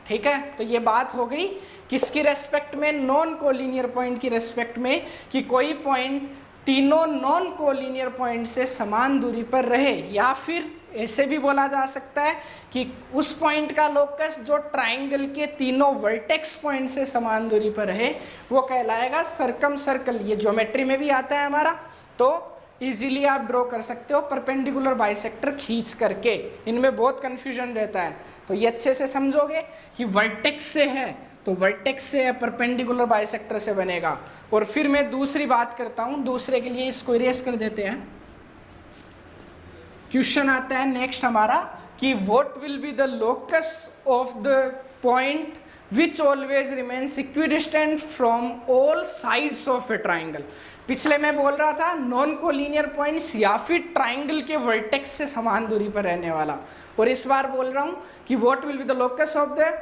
A: ठीक है, तो ये बात हो गई किसकी रेस्पेक्ट में, नॉन कोलिनियर पॉइंट की रेस्पेक्ट में, कि कोई पॉइंट तीनों नॉन कोलिनियर पॉइंट से समान दूरी पर रहे, या फिर ऐसे भी बोला जा सकता है कि उस पॉइंट का लोकस जो ट्राइंगल के तीनों वर्टेक्स पॉइंट से समान दूरी पर रहे वो कहलाएगा सर्कम सर्कल। ये ज्योमेट्री में भी आता है हमारा, तो इजीली आप ड्रॉ कर सकते हो परपेंडिकुलर बाइसेक्टर खींच करके। इनमें बहुत कंफ्यूजन रहता है, तो ये अच्छे से समझोगे कि वर्टेक्स से है तो वर्टेक्स से परपेंडिकुलर बाइसेक्टर से बनेगा। और फिर मैं दूसरी बात करता हूं, दूसरे के लिए इसको इरेज कर देते हैं। क्वेश्चन आता है नेक्स्ट हमारा कि what will be the locus of the point which always remains equidistant from all sides of a triangle. पिछले मैं बोल रहा था नॉन कोलिनियर पॉइंट्स या फिर ट्राइंगल के वर्टेक्स से समान दूरी पर रहने वाला, और इस बार बोल रहा हूं कि what will be the locus of the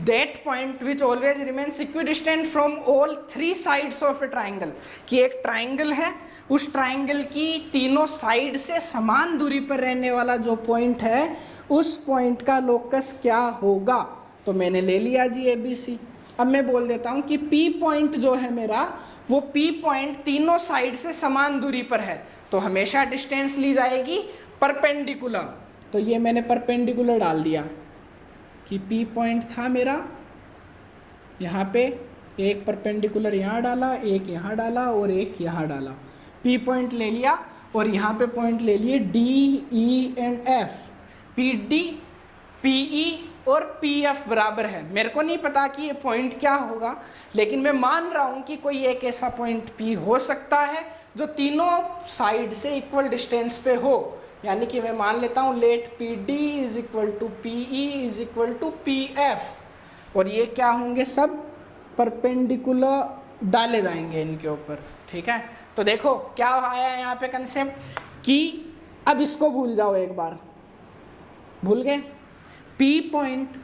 A: that point which always remains equidistant from all three sides of a triangle, कि एक ट्राइंगल है, उस ट्राइंगल की तीनों साइड से समान दूरी पर रहने वाला जो पॉइंट है उस पॉइंट का लोकस क्या होगा। तो मैंने ले लिया जी ABC। अब मैं बोल देता हूं कि P पॉइंट जो है मेरा, वो P पॉइंट तीनों साइड से समान दूरी पर है, तो हमेशा डिस्टेंस ली जाएगी परपेंडिकुलर। तो ये मैंने परपेंडिकुलर डाल दिया कि P पॉइंट था मेरा, यहाँ पे एक परपेंडिकुलर यहाँ डाला, एक यहाँ डाला और एक यहाँ डाला, P पॉइंट ले लिया, और यहाँ पे पॉइंट ले लिए D, E and F। PD, PE और PF बराबर है। मेरे को नहीं पता कि ये पॉइंट क्या होगा, लेकिन मैं मान रहा हूँ कि कोई एक ऐसा पॉइंट P हो सकता है जो तीनों साइड से इक्वल डिस्टेंस पे हो। यानी कि मैं मान लेता हूँ let PD is equal to PE is equal to PF, और ये क्या होंगे, सब परपेंडिकुलर डाले जाएंगे इनके ऊपर। ठीक है, तो देखो क्या आया यहाँ पे कंसेप्ट कि अब इसको भूल जाओ, एक बार भूल गए। P पॉइंट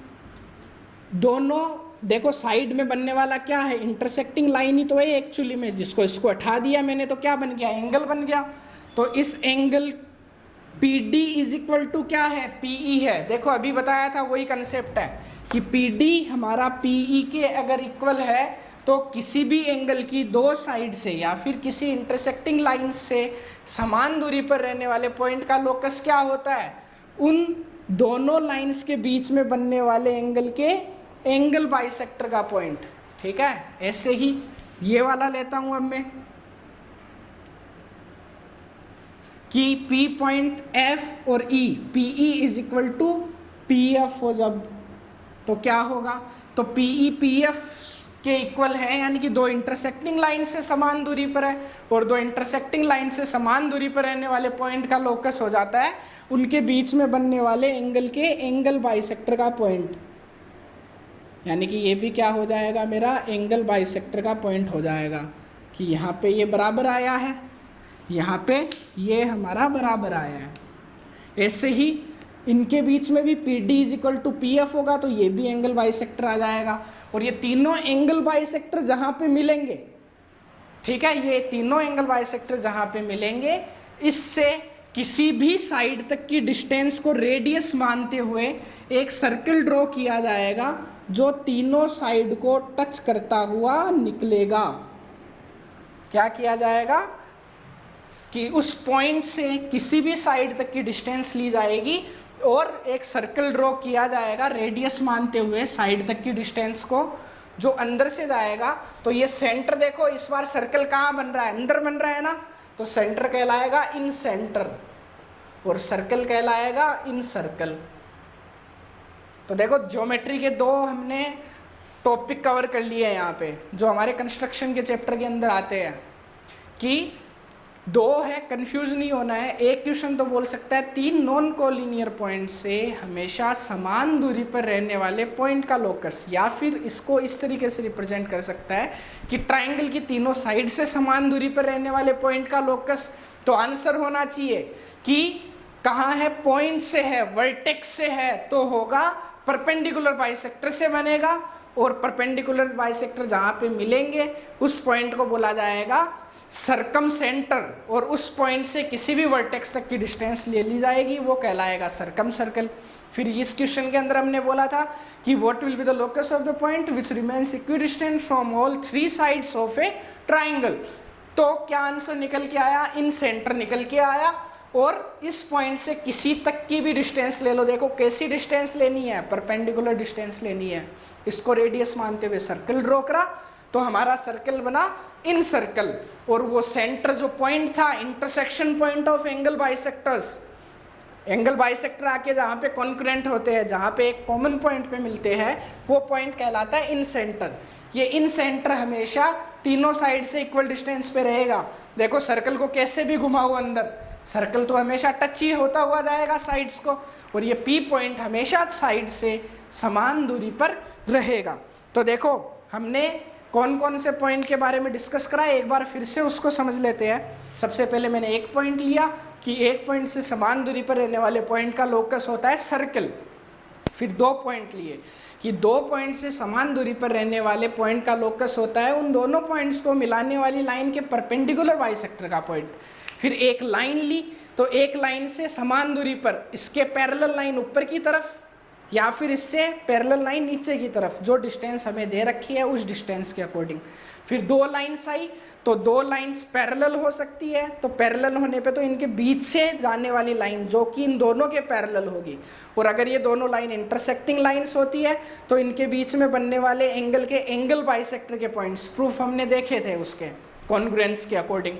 A: दोनों देखो साइड में बनने वाला क्या है, इंटरसेक्टिंग लाइन ही तो है एक्चुअली में, जिसको इसको हटा दिया मैंने तो क्या बन गया, एंगल बन गया। तो इस angle PD is equal to क्या है, PE है। देखो अभी बताया था वही कंसेप्ट है कि PD हमारा PE के अगर इक्वल है तो किसी भी एंगल की दो साइड से या फिर किसी इंटरसेक्टिंग लाइन से समान दूरी पर रहने वाले पॉइंट का लोकस क्या होता है, उन दोनों लाइंस के बीच में बनने वाले एंगल के एंगल बाइसेक्टर का पॉइंट। ठीक है, ऐसे ही ये वाला लेता हूं अब मैं कि P पॉइंट F और E, PE is equal to PF हो जब, तो क्या होगा, तो PE PF के इक्वल है, यानी कि दो इंटरसेक्टिंग लाइन से समान दूरी पर है, और दो इंटरसेक्टिंग लाइन से समान दूरी पर रहने वाले पॉइंट का लोकस हो जाता है उनके बीच में बनने वाले एंगल के एंगल बाइसेक्टर का पॉइंट। यानी कि ये भी क्या हो जाएगा, मेरा एंगल बाइसेक्टर का पॉइंट हो जाएगा कि यहाँ पे ये बराबर आया है, यहाँ पे ये हमारा बराबर आया है। ऐसे ही इनके बीच में भी PD is equal to PF होगा, तो ये भी एंगल बाइसेक्टर आ जाएगा। और ये तीनों एंगल बाइसेक्टर जहाँ पे मिलेंगे, ठीक है, ये तीनों एंगल बाइसेक्टर जहाँ पे मिलेंगे, इससे किसी भी साइड तक की डिस्टेंस को रेडियस मानते हुए एक सर्कल ड्रॉ किया जाएगा जो तीनों साइड को टच करता हुआ निकलेगा। क्या किया जाएगा कि उस पॉइंट से किसी भी साइड तक की डिस्टेंस ली जाएगी और एक सर्कल ड्रॉ किया जाएगा रेडियस मानते हुए साइड तक की डिस्टेंस को, जो अंदर से जाएगा। तो ये सेंटर देखो, इस बार सर्कल कहाँ बन रहा है, अंदर बन रहा है ना, तो सेंटर कहलाएगा इन सेंटर और सर्कल कहलाएगा इन सर्कल। तो देखो ज्योमेट्री के दो हमने टॉपिक कवर कर लिए हैं यहाँ पे, जो हमारे कंस्ट्रक्शन के चैप्टर के अंदर आते हैं, कि दो है, कंफ्यूज नहीं होना है। एक क्वेश्चन तो बोल सकता है तीन नॉन कोलिनियर पॉइंट से हमेशा समान दूरी पर रहने वाले पॉइंट का लोकस, या फिर इसको इस तरीके से रिप्रेजेंट कर सकता है कि ट्राइंगल की तीनों साइड से समान दूरी पर रहने वाले पॉइंट का लोकस। तो आंसर होना चाहिए कि कहाँ है, पॉइंट से है, वर्टेक्स से है, तो होगा परपेंडिकुलर बाइसेक्टर से बनेगा, और परपेंडिकुलर बाइसेक्टर जहाँ पे मिलेंगे उस पॉइंट को बोला जाएगा सरकम सेंटर और उस पॉइंट से किसी भी वर्टेक्स तक की डिस्टेंस ले ली जाएगी, वो कहलाएगा सरकम सर्कल। फिर इस क्वेश्चन के अंदर हमने बोला था कि what will be the locus of the point which remains equidistant from all three sides of a triangle. तो क्या आंसर निकल के आया, इन सेंटर निकल के आया। और इस पॉइंट से किसी तक की भी डिस्टेंस ले लो, देखो कैसी डिस्टेंस लेनी है, परपेंडिकुलर डिस्टेंस लेनी है, इसको रेडियस मानते हुए सर्कल ड्रॉ करा, तो हमारा सर्कल बना इन सर्कल। और वो सेंटर जो पॉइंट था, intersection point of angle bisectors, angle bisector आके जहाँ पे कॉन्करेंट होते हैं, जहाँ पे एक कॉमन पॉइंट पे मिलते हैं, वो पॉइंट कहलाता है इन सेंटर। ये इन सेंटर हमेशा तीनों साइड से इक्वल डिस्टेंस पे रहेगा। देखो सर्कल को कैसे भी घुमाओ अंदर, सर्कल तो हमेशा टच ही होता हुआ जाएगा साइड्स को, और ये पी पॉइंट हमेशा साइड से समान दूरी पर रहेगा। तो देखो हमने कौन कौन से पॉइंट के बारे में डिस्कस करा है, एक बार फिर से उसको समझ लेते हैं। सबसे पहले मैंने एक पॉइंट लिया कि एक पॉइंट से समान दूरी पर रहने वाले पॉइंट का लोकस होता है सर्कल। फिर दो पॉइंट लिए कि दो पॉइंट से समान दूरी पर रहने वाले पॉइंट का लोकस होता है उन दोनों पॉइंट्स को मिलाने वाली लाइन के परपेंडिकुलर बाइसेक्टर का पॉइंट। फिर एक लाइन ली, तो एक लाइन से समान दूरी पर इसके पैरेलल लाइन ऊपर की तरफ या फिर इससे पैरेलल लाइन नीचे की तरफ, जो डिस्टेंस हमें दे रखी है उस डिस्टेंस के अकॉर्डिंग। फिर दो लाइन्स आई, तो दो लाइन्स पैरेलल हो सकती है, तो पैरेलल होने पे तो इनके बीच से जाने वाली लाइन जो कि इन दोनों के पैरेलल होगी। और अगर ये दोनों लाइन इंटरसेक्टिंग लाइन्स होती है तो इनके बीच में बनने वाले एंगल के एंगल बाइसेक्टर के पॉइंट्स प्रूफ हमने देखे थे उसके कॉन्ग्रुएंस के अकॉर्डिंग।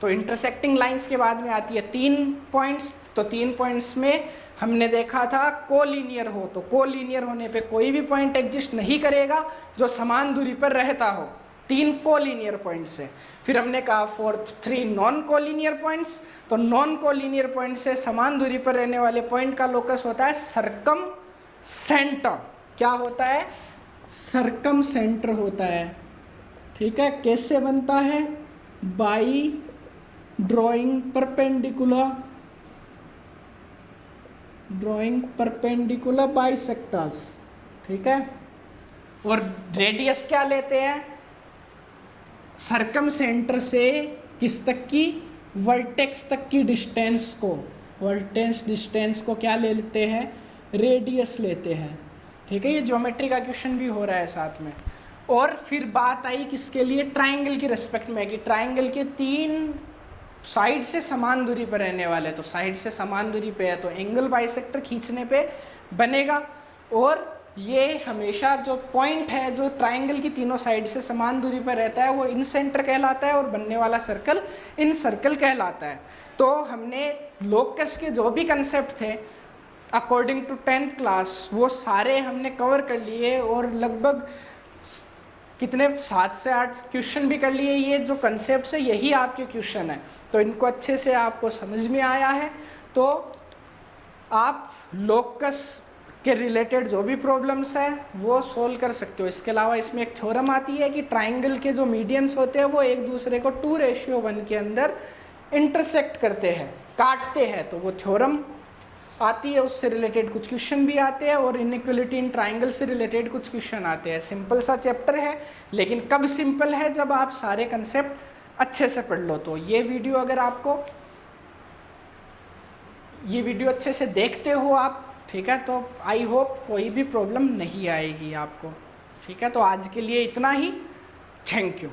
A: तो इंटरसेक्टिंग लाइन्स के बाद में आती है तीन पॉइंट्स, तो तीन पॉइंट्स में हमने देखा था कोलिनियर हो, तो कोलिनियर होने पे कोई भी पॉइंट एग्जिस्ट नहीं करेगा जो समान दूरी पर रहता हो, तीन कोलिनियर पॉइंट्स है। फिर हमने कहा fourth three non collinear points, तो नॉन कोलिनियर पॉइंट से समान दूरी पर रहने वाले पॉइंट का लोकस होता है सरकम सेंटर। क्या होता है, सरकम सेंटर होता है। ठीक है, कैसे बनता है, बाई ड्रॉइंग परपेंडिकुलर बाइसेक्टर्स। ठीक है, और रेडियस क्या लेते हैं, सरकम सेंटर से किस तक की, वर्टेक्स तक की डिस्टेंस को, वर्टेक्स डिस्टेंस को क्या ले लेते हैं, रेडियस लेते हैं। ठीक है, ये ज्योमेट्री का क्वेश्चन भी हो रहा है साथ में। और फिर बात आई किसके लिए, ट्राइंगल की रिस्पेक्ट में, कि ट्राइंगल के तीन साइड से समान दूरी पर रहने वाले, तो साइड से समान दूरी पे है तो एंगल बाइसेक्टर खींचने पे बनेगा। और ये हमेशा जो पॉइंट है जो ट्राइंगल की तीनों साइड से समान दूरी पर रहता है वो इन सेंटर कहलाता है, और बनने वाला सर्कल इन सर्कल कहलाता है। तो हमने लोकस के जो भी कंसेप्ट थे अकॉर्डिंग टू 10th क्लास वो सारे हमने कवर कर लिए, और लगभग कितने 7 से 8 क्वेश्चन भी कर लिए। ये जो कंसेप्ट है यही आपके क्वेश्चन है, तो इनको अच्छे से आपको समझ में आया है तो आप लोकस के रिलेटेड जो भी प्रॉब्लम्स है वो सोल्व कर सकते हो। इसके अलावा इसमें एक थ्योरम आती है कि ट्राइंगल के जो मीडियंस होते हैं वो एक दूसरे को 2:1 के अंदर इंटरसेक्ट करते हैं, काटते हैं, तो वो थ्योरम आती है, उससे रिलेटेड कुछ क्वेश्चन भी आते हैं, और इनइक्वालिटी इन ट्राइंगल से रिलेटेड कुछ क्वेश्चन आते हैं। सिंपल सा चैप्टर है, लेकिन कब सिंपल है, जब आप सारे कंसेप्ट अच्छे से पढ़ लो। तो ये वीडियो अगर आपको, ये वीडियो अच्छे से देखते हो आप, ठीक है, तो आई होप कोई भी प्रॉब्लम नहीं आएगी आपको। ठीक है, तो आज के लिए इतना ही, थैंक यू।